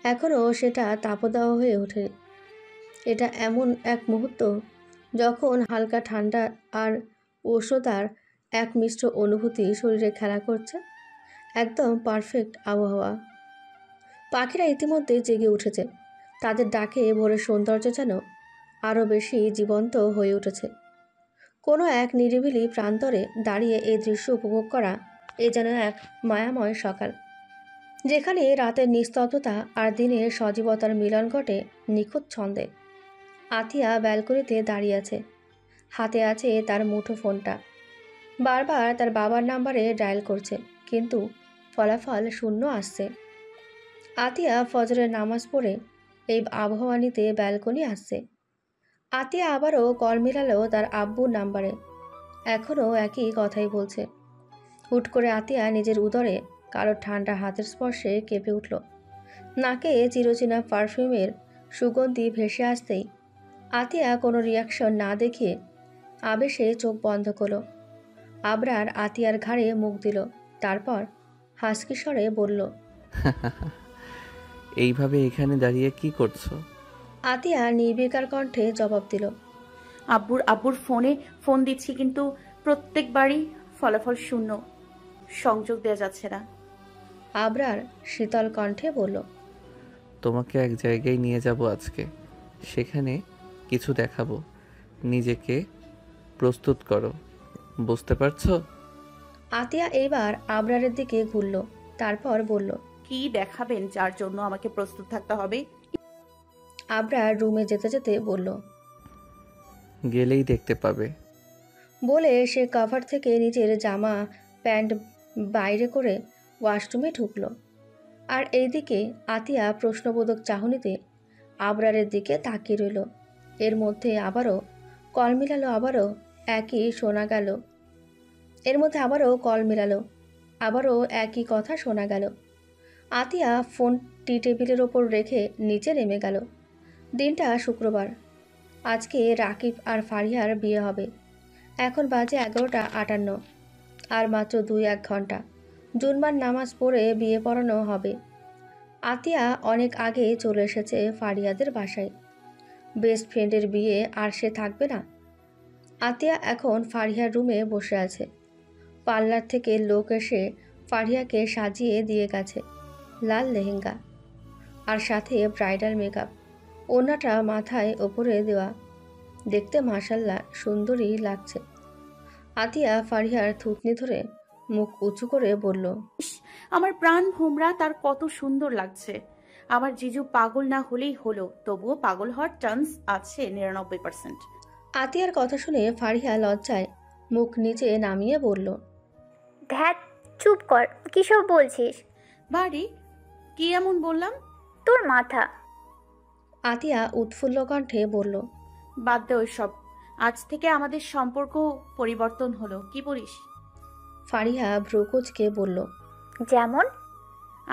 এখনও সেটা তাপদাহ হয়ে ওঠে। এটা এমন এক মুহূর্ত যখন হালকা ঠান্ডা আর উষ্ণতার এক মিশ্র অনুভূতি শরীরে খেলা করছে। একদম পারফেক্ট আবহাওয়া। পাখিরা ইতিমধ্যে জেগে উঠেছে। তাদের ডাকে ভোরের সৌন্দর্য যেন আরও বেশি জীবন্ত হয়ে উঠেছে। কোনো এক নিরিবিলি প্রান্তরে দাঁড়িয়ে এই দৃশ্য উপভোগ করা এ যেন এক মায়াময় সকাল, যেখানে রাতের নিস্তব্ধতা আর দিনের সজীবতার মিলন ঘটে নিখুঁত ছন্দে। আতিয়া ব্যালকনিতে দাঁড়িয়ে আছে। হাতে আছে তার মুঠো ফোনটা। বারবার তার বাবার নাম্বারে ডায়াল করছে, কিন্তু ফলাফল শূন্য আসছে। আতিয়া ফজরের নামাজ পড়ে এই আবহাওয়া নিতে ব্যালকনি আসছে। আতিয়া আবারও কল মিলালো তার আব্বুর নাম্বারে। এখনও একই কথাই বলছে। হুট করে আতিয়া নিজের উদরে কারো ঠান্ডা হাতের স্পর্শে কেঁপে উঠল। নাকে চিরচেনা পারফিউমের সুগন্ধি ভেসে আসতেই আতিয়া কোনো রিয়াকশন না দেখিয়ে আবেশে চোখ বন্ধ করল। আবরার আতিয়ার ঘাড়ে মুখ দিল, তারপর হাসকি স্বরে বলল, এইভাবে এখানে দাঁড়িয়ে কি করছো? আতিয়া নির্বিকার কণ্ঠে জবাব দিল, আব্বুর ফোন দিচ্ছি, কিন্তু প্রত্যেকবারই ফলাফল শূন্য, সংযোগ দেওয়া যাচ্ছে না। আবরার শীতল কণ্ঠে বলল, তোমাকে এক জায়গায় নিয়ে যাব আজকে, সেখানে কিছু দেখাবো। নিজেকে প্রস্তুত করো, বুঝতে পারছো? আতিয়া এবার আবরারের দিকে ঘুরল, তারপর বলল, কি দেখাবেন যার জন্য আমাকে প্রস্তুত থাকতে হবে? আবরার রুমে যেতে যেতে বলল। গেলেই দেখতে পাবে। বলে সে কভার থেকে নিজের জামা প্যান্ট বাইরে করে ওয়াশরুমে ঢুকল। আর এইদিকে আতিয়া প্রশ্নবোধক চাহনিতে আবরারের দিকে তাকিয়ে রইল। এর মধ্যে আবারও কল মিলালো, আবারও একই শোনা গেল। আবারও একই কথা শোনা গেল। আতিয়া ফোন টি টেবিলের ওপর রেখে নিচে নেমে গেল। দিনটা শুক্রবার। আজকে রাকিব আর ফারিয়ার বিয়ে হবে। এখন বাজে 11:58। আর মাত্র 2-1 ঘন্টা জুম্মার নামাজ পড়ে বিয়ে পড়ানো হবে। আতিয়া অনেক আগে চলে এসেছে ফারিয়াদের বাসায়। বেস্ট ফ্রেন্ডের বিয়ে, আর সে থাকবে না? আতিয়া এখন ফারিয়ার রুমে বসে আছে। পার্লার থেকে লোক এসে ফারিয়াকে সাজিয়ে দিয়ে গেছে। লাল লেহেঙ্গা আর সাথে ব্রাইডাল মেকআপ, ওড়নাটা মাথায় ওপরে দেওয়া। দেখতে মাশাল্লাহ সুন্দরী লাগছে। আতিয়া ফারিয়ার থুতনি ধরে মুখ উঁচু করে বলল, আমার প্রাণ ভোমরা, তার কত সুন্দর লাগছে। আমার জিজু পাগল না হলেই হলো, তবুও পাগল হওয়ার চান্স আছে 99%। আতিয়ার কথা শুনে ফারিয়া লজ্জায় মুখ নিচে নামিয়ে বলল, ধ্যাত, চুপ কর, কিসব বলছিস? বাড়ি কি এমন বললাম? তোর মাথা। আতিয়া উৎফুল্ল কণ্ঠে বলল, বাদ দে ওইসব। আজ থেকে আমাদের সম্পর্ক পরিবর্তন হলো, কি বলিস? ফারিয়া ভ্রুকুচকে বলল, যেমন?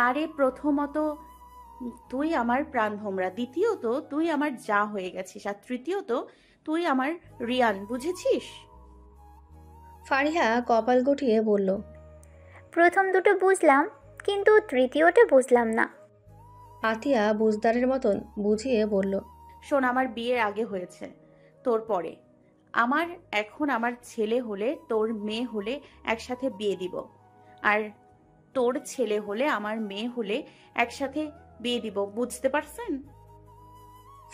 আরে প্রথমত তুই আমার প্রাণ ভোমরা, দ্বিতীয়ত তুই আমার যা হয়ে গেছিস, আর তৃতীয়ত তুই আমার রিয়ান, বুঝেছিস? ফারিয়া কপাল গুটিয়ে বলল, প্রথম দুটো বুঝলাম, কিন্তু তৃতীয়টা বুঝলাম না। আতিয়া বুঝদারের মতন বুঝিয়ে বলল, শোন, আমার বিয়ের আগে হয়েছে, তোর পরে। এখন আমার ছেলে হলে তোর মেয়ে হলে একসাথে বিয়ে দিব, আর তোর ছেলে হলে আমার মেয়ে হলে একসাথে বিয়ে দিব, বুঝতে পারছেন?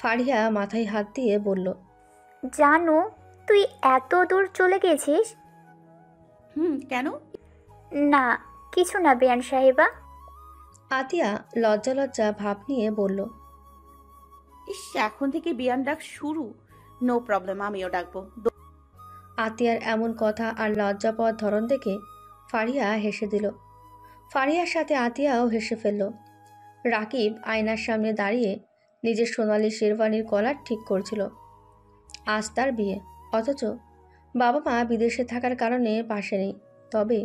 ফারিয়া মাথায় হাত দিয়ে বলল, জানু, তুই এত দূর চলে গেছিস? কেন? না, কিছু না বেয়ান সাহেবা। আতিয়া লজ্জা লজ্জা ভাব নিয়ে বলল, ইস, এখন থেকে বিয়ান ডাক শুরু। নো প্রবলেম, আমিও ডাকবো। আতিয়ার এমন কথা আর লজ্জাপদ ধরন দেখে ফারিয়া হেসে দিল। ফারিয়ার সাথে আতিয়াও হেসে ফেলল। রাকিব আয়নার সামনে দাঁড়িয়ে নিজের সোনালি শেরওয়ানির কলার ঠিক করছিল। আজ তার বিয়ে, অথচ বাবা মা বিদেশে থাকার কারণে পাশে নেই। তবে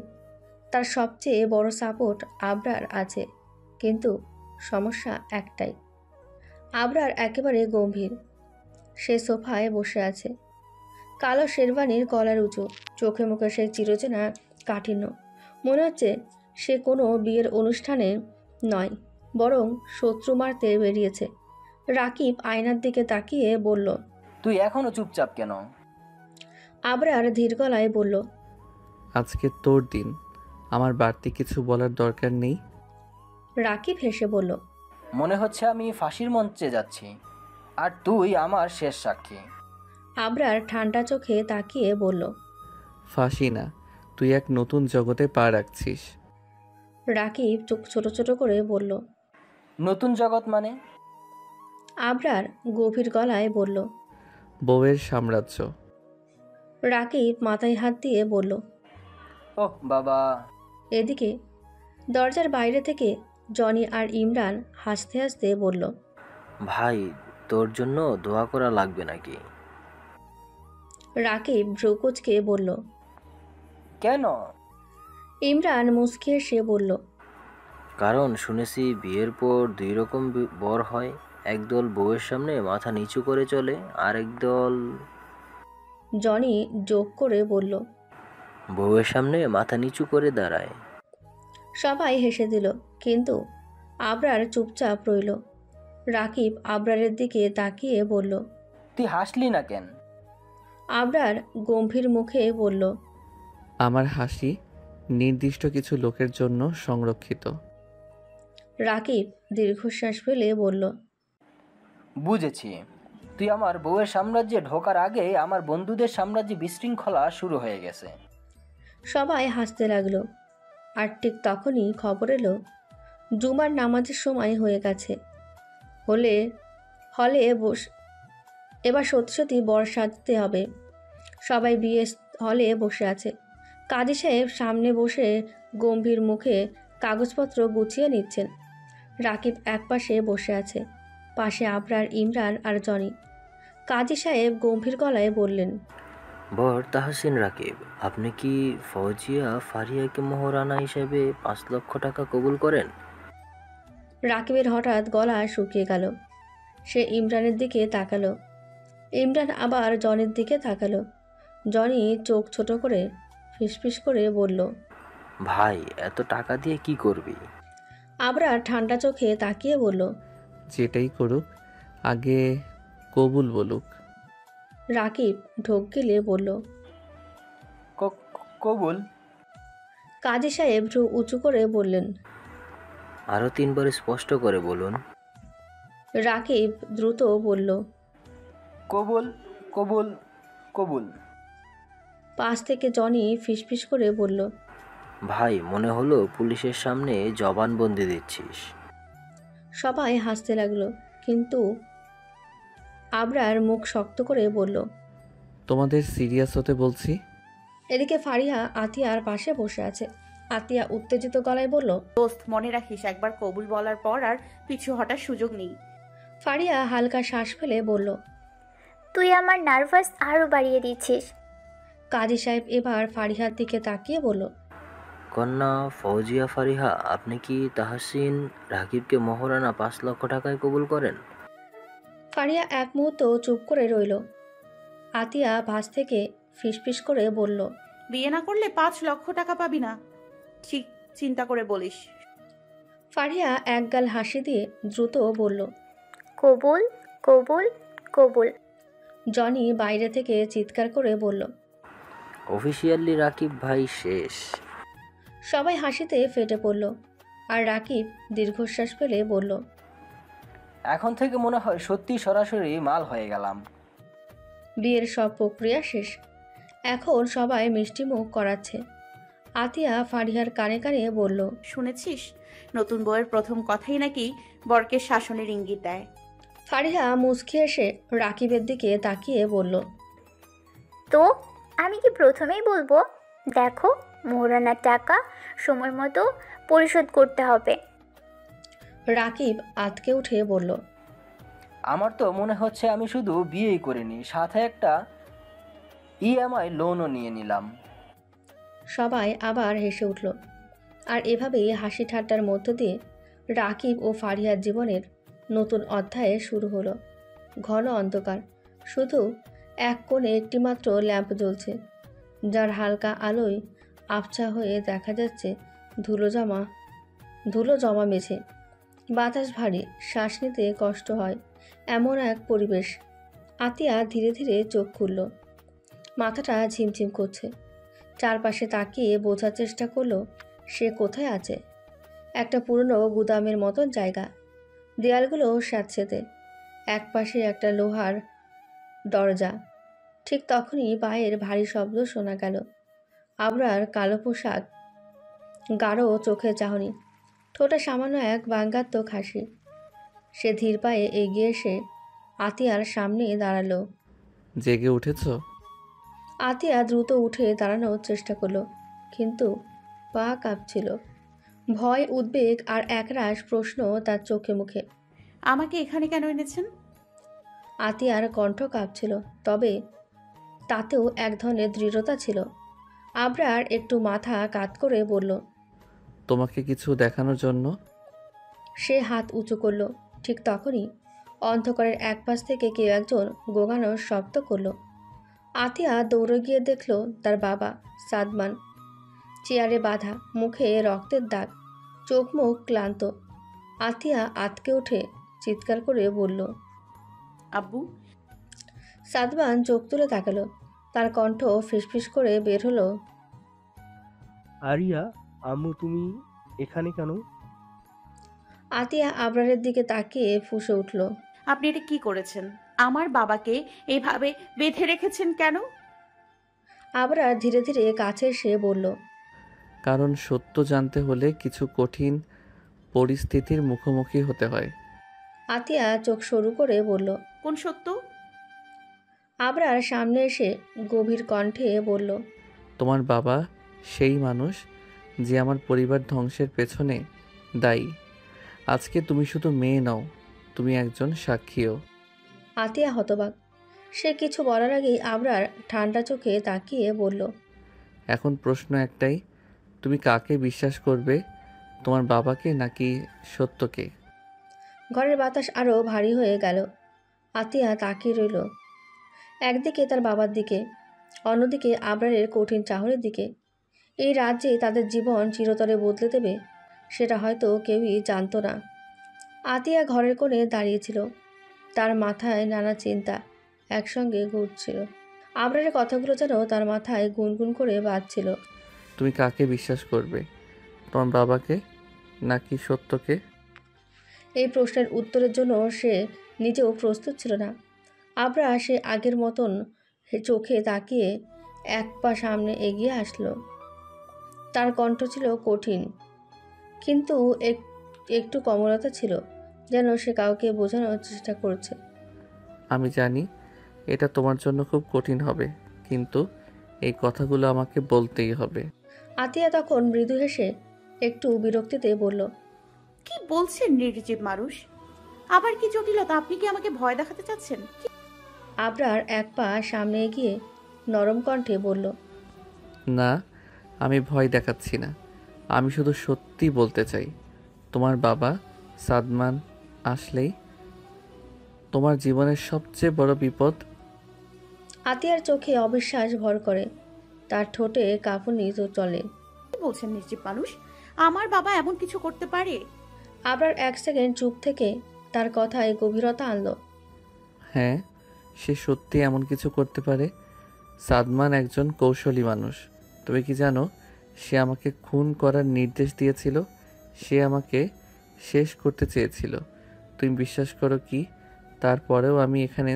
তার সবচেয়ে বড় সাপোর্ট আবরার আছে। কিন্তু সমস্যা একটাই, আবরার একেবারে গম্ভীর। সে সোফায় বসে আছে, কালো শেরওয়ানির কলার উঁচু, চোখে মুখে সে চিরচেনা কাঠিন্য। মনে হচ্ছে সে কোনো বিয়ের অনুষ্ঠানে নয়, বরং শত্রু মারতে বেরিয়েছে। রাকিব আয়নার দিকে তাকিয়ে বলল, তুই এখনো চুপচাপ কেন? আবরার ধীর গলায় বলল, আজকে তোর দিন, আমার বাড়তি কিছু বলার দরকার নেই। রাকিব হেসে বলল, মনে হচ্ছে আমি ফাঁসির মঞ্চে যাচ্ছি, আর তুই আমার শেষ সাক্ষী। আবরার ঠান্ডা চোখে তাকিয়ে বলল। ফাঁসি না, তুই এক নতুন জগতে পা রাখছিস। রাকিব চোখ ছোট ছোট করে বলল। নতুন জগৎ মানে? আবরার গভীর গলায় বলল। বউয়ের সাম্রাজ্য। রাকিব মাথায় হাত দিয়ে বলল। ওহ বাবা। এদিকে দরজার বাইরে থেকে জনি আর ইমরান হাসতে হাসতে বলল। ভাই, তোর জন্য দোয়া করা লাগবে নাকি? রাকিব ভ্রুকুচকে বলল। কেন? ইমরান মুচকি এসে বলল। কারণ শুনেছি বিয়ের পর দুই রকম বর হয়, একদল বউয়ের সামনে মাথা নিচু করে চলে, আর একদল জনি যোগ করে বলল। বউয়ের সামনে মাথা নিচু করে দাঁড়ায়। সবাই হেসে দিল, কিন্তু আবরার চুপচাপ রইল। রাকিব আবরারের দিকে তাকিয়ে বলল। তুই হাসলি না কেন? আবরার গম্ভীর মুখে বলল। আমার হাসি নির্দিষ্ট কিছু লোকের জন্য সংরক্ষিত। রাকিব দীর্ঘশ্বাস ফেলে বলল। বুঝেছি। তুই আমার বউয়ের সাম্রাজ্যে ঢোকার আগে আমার বন্ধুদের সাম্রাজ্যে বিশৃঙ্খলা শুরু হয়ে গেছে। সবাই হাসতে লাগলো। আর ঠিক তখনই খবর এলো জুমার নামাজের সময় হয়ে গেছে। হলে এবার সত্যি সত্যি বর সাজতে হবে। সবাই বিয়ে হলে বসে আছে। কাজী সাহেব সামনে বসে গম্ভীর মুখে কাগজপত্র গুছিয়ে নিচ্ছেন। রাকিব একপাশে বসে আছে, পাশে আবরার, ইমরান আর জনি। কাজী সাহেব গম্ভীর গলায় বললেন। বর তাহসিন রাকিব, আপনি কি ফৌজিয়া ফারিয়াকে মোহরানা হিসেবে 5 লক্ষ টাকা কবুল করেন? রাকিবের হঠাৎ গলা শুকিয়ে গেল। সে ইমরানের দিকে তাকালো। ইমরান আবার জনির দিকে তাকালো। জনি চোখ ছোট করে ফিসফিস করে বলল। ভাই, এত টাকা দিয়ে কি করবি? আবরার ঠান্ডা চোখে তাকিয়ে বলল। যেটাই করুক আগে কবুল বলুক। রাকিব ঢোক গিলে বলল। কবুল? কাজী সাহেব ভ্রু উঁচু করে বললেন। আরো 3 বার স্পষ্ট করে বলুন। রাকিব দ্রুত বলল। কবুল কবুল কবুল। পাশ থেকে জনি ফিসফিস করে বলল। ভাই, মনে হলো পুলিশের সামনে জবানবন্দি দিচ্ছিস। সবাই হাসতে লাগলো, কিন্তু আবরার মুখ শক্ত করে বলল। তোমাদের সিরিয়াস হতে বলছি। এদিকে ফারিহা আতিয়ার পাশে বসে আছে। আতিয়া উত্তেজিত গলায় বলল। দোস্ত, মনে রাখিস, একবার কবুল বলার পর আর পিছু হটার সুযোগ নেই। ফারিহা হালকা শ্বাস ফেলে বলল। তুই আমার নার্ভাস আরও বাড়িয়ে দিচ্ছিস। কাজী সাহেব এবার ফারিহার দিকে তাকিয়ে বলল। কন্যা ফৌজিয়া ফারিহা, আপনি কি তাহসিন রাকিবকে মোহরানা 5 লক্ষ টাকায় কবুল করেন? ফারিহা এক মুহূর্ত চুপ করে রইল। আতিয়া ভাঁজ থেকে ফিসফিস করে বলল। বিয়ে না করলে 5 লক্ষ টাকা পাবি না। ঠিক চিন্তা করে বলিস। ফারিহা একগাল হাসি দিয়ে দ্রুত বলল। কবুল কবুল কবুল। জনি বাইরে থেকে চিৎকার করে বলল। অফিসিয়ালি রাকিব ভাই শেষ। সবাই হাসিতে ফেটে পড়ল। আর রাকিব দীর্ঘশ্বাস ফেলে বলল। এখন থেকে মনে হয় সত্যি সরাসরি মাল হয়ে গেলাম। বিয়ের সব প্রক্রিয়া শেষ। এখন সবাই মিষ্টি মুখ করাচ্ছে। আতিয়া ফারিহার কানে কানে বলল। শুনেছিস, নতুন বউয়ের প্রথম কথাই নাকি বরকে শাসনের ইঙ্গিত দেয়। ফারিহা মুচকি এসে রাকিবের দিকে তাকিয়ে বলল। তো আমি কি প্রথমেই বলবো, দেখো মোহরানার টাকা সময় মতো পরিশোধ করতে হবে। রাকিব আতকে উঠে বলল। আমার তো মনে হচ্ছে আমি শুধু বিয়েই করিনি, সাথে একটা ইএমআই লোনও নিয়ে নিলাম। সবাই আবার হেসে উঠল। আর এভাবেই হাসি ঠাট্টার মধ্য দিয়ে রাকিব ও ফারিহার জীবনের নতুন অধ্যায়ে শুরু হলো। ঘন অন্ধকার, শুধু এক কোণে একটিমাত্র ল্যাম্প জ্বলছে, যার হালকা আলোয় আবছা হয়ে দেখা যাচ্ছে ধুলো জমা মেঝে। বাতাস ভারী, শ্বাস নিতে কষ্ট হয় এমন এক পরিবেশ। আতিয়া ধীরে ধীরে চোখ খুলল। মাথাটা ঝিমঝিম করছে। চারপাশে তাকিয়ে বোঝার চেষ্টা করলো সে কোথায় আছে। একটা পুরনো গুদামের মতন জায়গা। দেয়ালগুলো স্যাঁতসেঁতে, একপাশে একটা লোহার দরজা। ঠিক তখনই পায়ের ভারী শব্দ শোনা গেল। আবরার কালো পোশাক, গাঢ় চোখের চাহনি, ঠোঁটে সামান্য এক ব্যঙ্গাত্মক হাসি। সে ধীর পায়ে এগিয়ে এসে আতিয়ার সামনে দাঁড়ালো। জেগে উঠেছ? আতিয়া দ্রুত উঠে দাঁড়ানোর চেষ্টা করলো, কিন্তু পা কাঁপছিল। ভয়, উদ্বেগ আর একরাশ প্রশ্ন তার চোখে মুখে। আমাকে এখানে কেন এনেছেন? আতিয়ার কণ্ঠ কাঁপছিল, তবে তাতেও এক ধরনের দৃঢ়তা ছিল। আবরার একটু মাথা কাত করে বলল, তোমাকে কিছু দেখানোর জন্য। সে হাত উঁচু করলো। ঠিক তখনই অন্ধকারের একপাশ থেকে কেউ একজন গোঙানোর শব্দ করলো। আতিয়া দৌড়ে গিয়ে দেখল তার বাবা সাদমান, চেয়ারে বাঁধা, মুখে রক্তের দাগ, চোখ মুখ ক্লান্ত। আতিয়া আতকে উঠে চিৎকার করে বলল, আব্বু। সাদমান চোখ তুলে তাকালো। তার কণ্ঠ ফিসফিস করে বের হলো, আরিয়া, আম্মু তুমি এখানে কেন? আতিয়া আবরারের দিকে তাকিয়ে ফুঁসে উঠল, আপনি এটা কি করেছেন? আমার বাবাকে এভাবে বেঁধে রেখেছেন কেন? আবরার ধীরে ধীরে কাছে এসে বলল, কারণ সত্য জানতে হলে কিছু কঠিন পরিস্থিতির মুখোমুখি হতে হয়। আতিয়া চোখ সরু করে বলল, কোন সত্য? আবরার সামনে এসে গভীর কণ্ঠে বলল, তোমার বাবা সেই মানুষ যে আমার পরিবার ধ্বংসের পেছনে দায়ী। আজকে তুমি শুধু মেয়ে নও, তুমি একজন সাক্ষীও। আতিয়া হতবাক। সে কিছু বলার আগেই আবরার ঠান্ডা চোখে তাকিয়ে বলল, এখন প্রশ্ন একটাই, তুমি কাকে বিশ্বাস করবে, তোমার বাবাকে নাকি সত্যকে? ঘরের বাতাস আরও ভারী হয়ে গেল। আতিয়া তাকিয়ে রইল, একদিকে তার বাবার দিকে, অন্যদিকে আবরারের কঠিন চাহনির দিকে। এই রাজ্যে তাদের জীবন চিরতরে বদলে দেবে সেটা হয়তো কেউই জানতো না। আতিয়া ঘরের কোণে দাঁড়িয়েছিল, তার মাথায় নানা চিন্তা একসঙ্গে ঘুরছিল। আবরারের কথাগুলো যেন তার মাথায় গুনগুন করে বাজছিল। তুমি কাকে বিশ্বাস করবে, তোমার বাবাকে নাকি সত্যকে? এই প্রশ্নের উত্তরের জন্য সে নিজেও প্রস্তুত ছিল না। আবরার সে আগের মতন চোখে তাকিয়ে এক পা সামনে এগিয়ে আসলো। তার কণ্ঠ ছিল কঠিন, কিন্তু একটু কোমলতা ছিল, যেন সে কাউকে বোঝানোর চেষ্টা করছে। আমি জানি এটা তোমার জন্য খুব কঠিন হবে, কিন্তু এই কথাগুলো আমাকে বলতেই হবে। আতিয়া তখন মৃদু হেসে একটু বিরক্তিতে বলল, কি বলছেন নির্জীব মানুষ? আবার কি জটিলতা? আপনি কি আমাকে ভয় দেখাতে চাচ্ছেন? আবরার এক পা সামনে এগিয়ে নরম কণ্ঠে বলল, না, আমি ভয় দেখাচ্ছি না, আমি শুধু সত্যি বলতে চাই। তোমার বাবা সাদমান আসলেই তোমার জীবনের সবচেয়ে বড় বিপদ। আতিয়ার চোখে অবিশ্বাস ভর করে, তার ঠোঁটে কাঁপুনি তো চলে। কি বলছেন নির্জীব মানুষ? আমার বাবা এমন কিছু করতে পারে? আবরার এক সেকেন্ড চুপ থেকে তার কথায় গভীরতা আনলো। হ্যাঁ, সে সত্যি এমন কিছু করতে পারে। সাদমান একজন কৌশলী মানুষ। তুমি কি জানো, সে আমাকে খুন করার নির্দেশ দিয়েছিল। সে আমাকে শেষ করতে চেয়েছিল। তুমি বিশ্বাস করো কি, তারপরেও আমি এখানে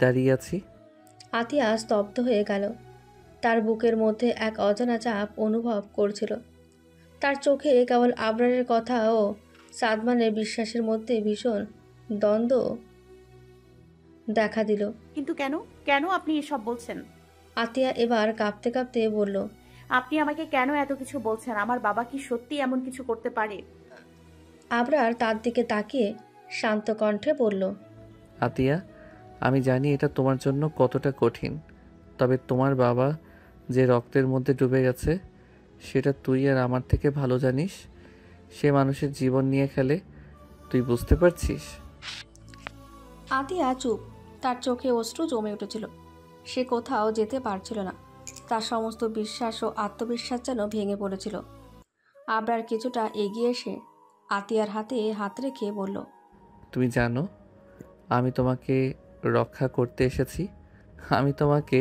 দাঁড়িয়ে আছি। আতিয়া স্তব্ধ হয়ে গেল। তার বুকের মধ্যে এক অজানা চাপ অনুভব করছিল। তার চোখে কেবল আবরারের কথা ও সাদমানের বিশ্বাসের মধ্যে ভীষণ দ্বন্দ্ব দেখা দিল। কিন্তু কেন? কেন আপনি এসব বলছেন? আতিয়া এবার কাঁপতে কাঁপতে বলল, আপনি আমাকে কেন এত কিছু বলছেন? আমার বাবা কি সত্যি এমন কিছু করতে পারে? আবরার তার দিকে তাকিয়ে শান্ত কণ্ঠে বলল, আতিয়া, আমি জানি এটা তোমার জন্য কতটা কঠিন, তবে তোমার বাবা যে রক্তের মধ্যে ডুবে গেছে সেটা তুই আর আমার থেকে ভালো জানিস। সে মানুষের জীবন নিয়ে খেলে, তুই বুঝতে পারছিস? আতিয়া চুপ। তার চোখে অশ্রু জমে উঠেছিল। সে কোথাও যেতে পারছিল না। তার সমস্ত বিশ্বাস ও আত্মবিশ্বাস যেন ভেঙে পড়েছিল। আবরার কিছুটা এগিয়ে এসে আতিয়ার হাতে হাত রেখে বলল, তুমি জানো আমি তোমাকে রক্ষা করতে এসেছি। আমি তোমাকে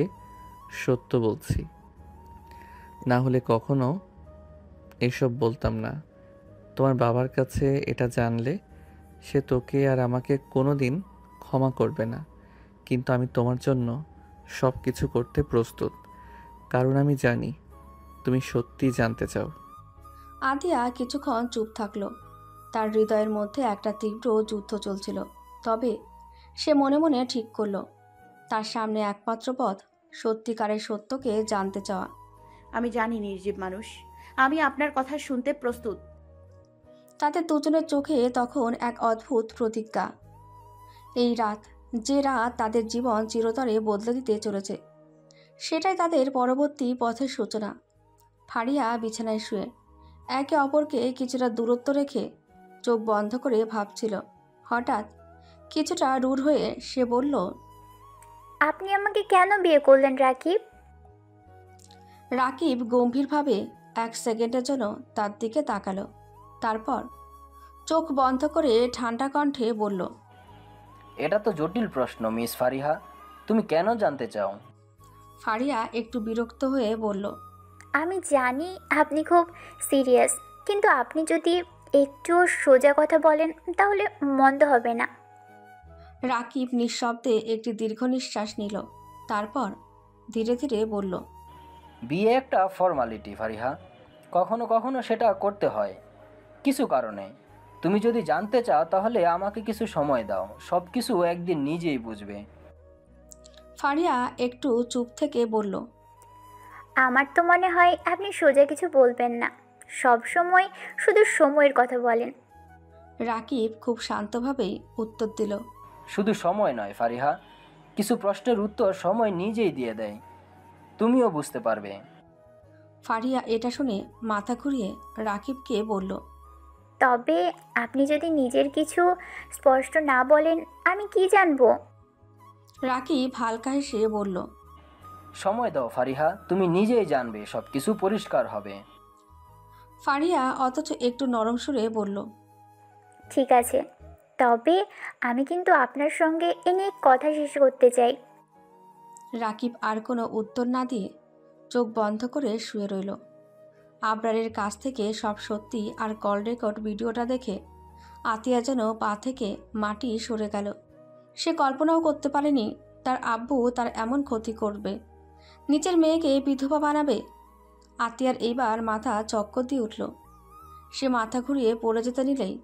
সত্য বলছি, না হলে কখনো এসব বলতাম না। তোমার বাবার কাছে এটা জানলে সে তোকে আর আমাকে কোনো দিন ক্ষমা করবে না, কিন্তু আমি তোমার জন্য সব কিছু করতে প্রস্তুত, কারণ আমি জানি তুমি সত্যিই জানতে চাও। আতিয়া কিছুক্ষণ চুপ থাকলো। তার হৃদয়ের মধ্যে একটা তীব্র যুদ্ধ চলছিল। তবে সে মনে মনে ঠিক করলো, তার সামনে একমাত্র পথ সত্যিকারের সত্যকে জানতে চাওয়া। আমি জানি নির্জীব মানুষ, আমি আপনার কথা শুনতে প্রস্তুত। তাদের দুজনের চোখে তখন এক অদ্ভুত প্রতিজ্ঞা। এই রাত, যে রাত তাদের জীবন চিরতরে বদলে দিতে চলেছে, সেটাই তাদের পরবর্তী পথের সূচনা। ফারিয়া বিছানায় শুয়ে একে অপরকে কিছুটা দূরত্ব রেখে চোখ বন্ধ করে ভাবছিল। হঠাৎ কিছুটা রূঢ় হয়ে সে বলল, আপনি আমাকে কেন বিয়ে করলেন রাকিব? রাকিব গম্ভীরভাবে 1 সেকেন্ডের জন্য তার দিকে তাকালো। তারপর চোখ বন্ধ করে ঠান্ডা কণ্ঠে বলল, এটা তো জটিল প্রশ্ন মিস ফারিহা, তুমি কেন জানতে চাও? ফারিয়া একটু বিরক্ত হয়ে বলল, আমি জানি আপনি খুব সিরিয়াস, কিন্তু আপনি যদি একটু সোজা কথা বলেন তাহলে মন্দ হবে না। রাকিব নিঃশব্দে একটি দীর্ঘ নিঃশ্বাস নিল। তারপর ধীরে ধীরে বলল, বিয়ে একটা ফর্মালিটি ফারিহা, কখনো কখনো সেটা করতে হয় কিছু কারণে। তুমি যদি জানতে চাও তাহলে আমাকে কিছু সময় দাও, সব কিছু একদিন নিজেই বুঝবে। ফারিয়া একটু চুপ থেকে বলল, আমার তো মনে হয় আপনি সোজা কিছু বলবেন না, সব সময় শুধু সময়ের কথা বলেন। রাকিব খুব শান্তভাবেই উত্তর দিল, শুধু সময় নয় ফারিহা, কিছু প্রশ্নের উত্তর সময় নিজেই দিয়ে দেয়, তুমিও বুঝতে পারবে। ফারিয়া এটা শুনে মাথা ঘুরিয়ে রাকিবকে বলল, তবে আপনি যদি নিজের কিছু স্পষ্ট না বলেন আমি কি জানবো? রাকিব হালকা হেসে বলল, সময় দাও ফারিহা, তুমি নিজেই জানবে, সব কিছু পরিষ্কার হবে। ফারিয়া অথচ একটু নরম সুরে বলল, ঠিক আছে, তবে আমি কিন্তু আপনার সঙ্গে এ নিয়ে কথা শেষ করতে চাই। রাকিব আর কোনো উত্তর না দিয়ে চোখ বন্ধ করে শুয়ে রইল। আবরারের কাছ থেকে সব সত্যি আর কল রেকর্ড ভিডিওটা দেখে আতিয়া যেন পা থেকে মাটি সরে গেল। সে কল্পনাও করতে পারেনি তার আব্বু তার এমন ক্ষতি করবে, নিজের মেয়েকে বিধবা বানাবে। আতিয়ার এইবার মাথা চক্কর দিয়ে উঠল। সে মাথা ঘুরিয়ে পড়ে যেতে নিলেই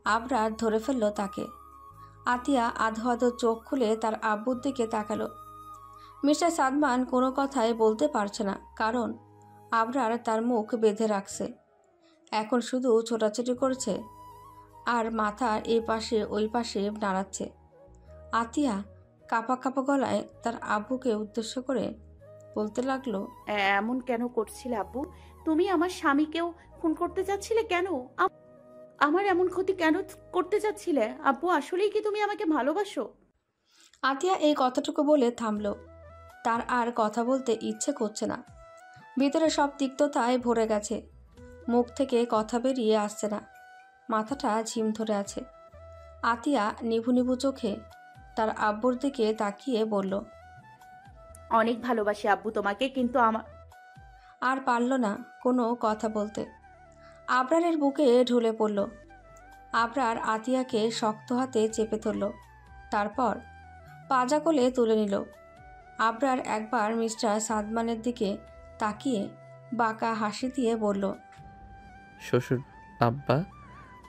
আবরার ধরে ফেলল তাকে। আতিয়া আধো আধো চোখ খুলে তার আব্বুর দিকে তাকালো। মিস্টার সাদমান কোনো কথাই বলতে পারছে না, কারণ আবরার তার মুখ বেঁধে রাখছে। এখন শুধু ছোটাছুটি করছে আর মাথার এই পাশে ওই পাশে নাড়াচ্ছে। আতিয়া কাঁপা কাঁপা গলায় তার আব্বুকে উদ্দেশ্য করে বলতে লাগলো, এমন কেন করছিলে আব্বু? তুমি আমার স্বামীকেও খুন করতে চাচ্ছিলে কেন? আমার এমন ক্ষতি কেন করতে চাচ্ছিলে আব্বু? আসলেই কি তুমি আমাকে ভালোবাসো? আতিয়া এই কথাটুকু বলে থামলো। তার আর কথা বলতে ইচ্ছে করছে না। ভিতরে সব তিক্ততায় ভরে গেছে, মুখ থেকে কথা বেরিয়ে আসছে না, মাথাটা ঝিম ধরে আছে। আতিয়া নিভু নিভু চোখে তার আব্বুর দিকে তাকিয়ে বলল, অনেক ভালোবাসি আব্বু তোমাকে, কিন্তু আর পারল না কোনো কথা বলতে। আবরারের বুকে ঢুলে পড়ল। আবরার আতিয়াকে শক্ত হাতে চেপে ধরল, তারপর পাজা কোলে তুলে নিল। আবরার একবার মিস্টার সাদমানের দিকে তাকিয়ে বাঁকা হাসি দিয়ে বলল, শ্বশুর আব্বা,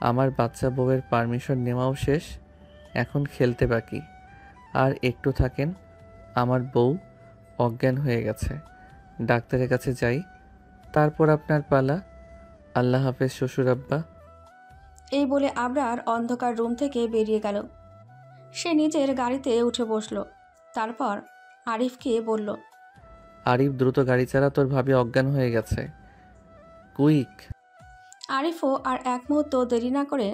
আমার বাচ্চা বউয়ের পারমিশন নেওয়াও শেষ, এখন খেলতে বাকি। আর একটু থাকেন, আমার বউ অজ্ঞান হয়ে গেছে, ডাক্তারের কাছে যাই, তারপর আপনার পালা। আল্লাহ হাফেজ শ্বশুর আব্বা। এই বলে আবরার অন্ধকার রুম থেকে বেরিয়ে গেল। সে নিজের গাড়িতে উঠে বসল। তারপর আরিফকে বলল, আরিফ দ্রুত গাড়ি চালা, তোর ভাবি অজ্ঞান হয়ে গেছে, কুইক। আরিফও আর এক মুহূর্ত দেরি না করে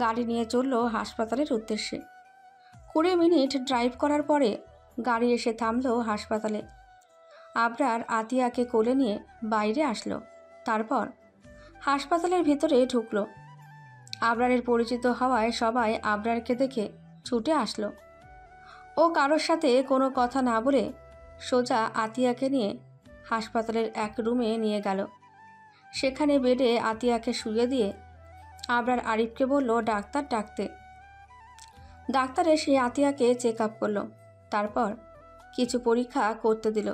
গাড়ি নিয়ে চলল হাসপাতালের উদ্দেশ্যে। 20 মিনিট ড্রাইভ করার পরে গাড়ি এসে থামল হাসপাতালে। আবরার আতিয়াকে কোলে নিয়ে বাইরে আসলো। তারপর হাসপাতালের ভিতরে ঢুকলো। আবরারের পরিচিত হওয়ায় সবাই আবরারকে দেখে ছুটে আসলো। ও কারোর সাথে কোনো কথা না বলে সোজা আতিয়াকে নিয়ে হাসপাতালের এক রুমে নিয়ে গেল। সেখানে বেডে আতিয়াকে শুয়ে দিয়ে আবরার আরিফকে বলল ডাক্তার ডাকতে। ডাক্তার এসে আতিয়াকে চেক আপ করলো, তারপর কিছু পরীক্ষা করতে দিল।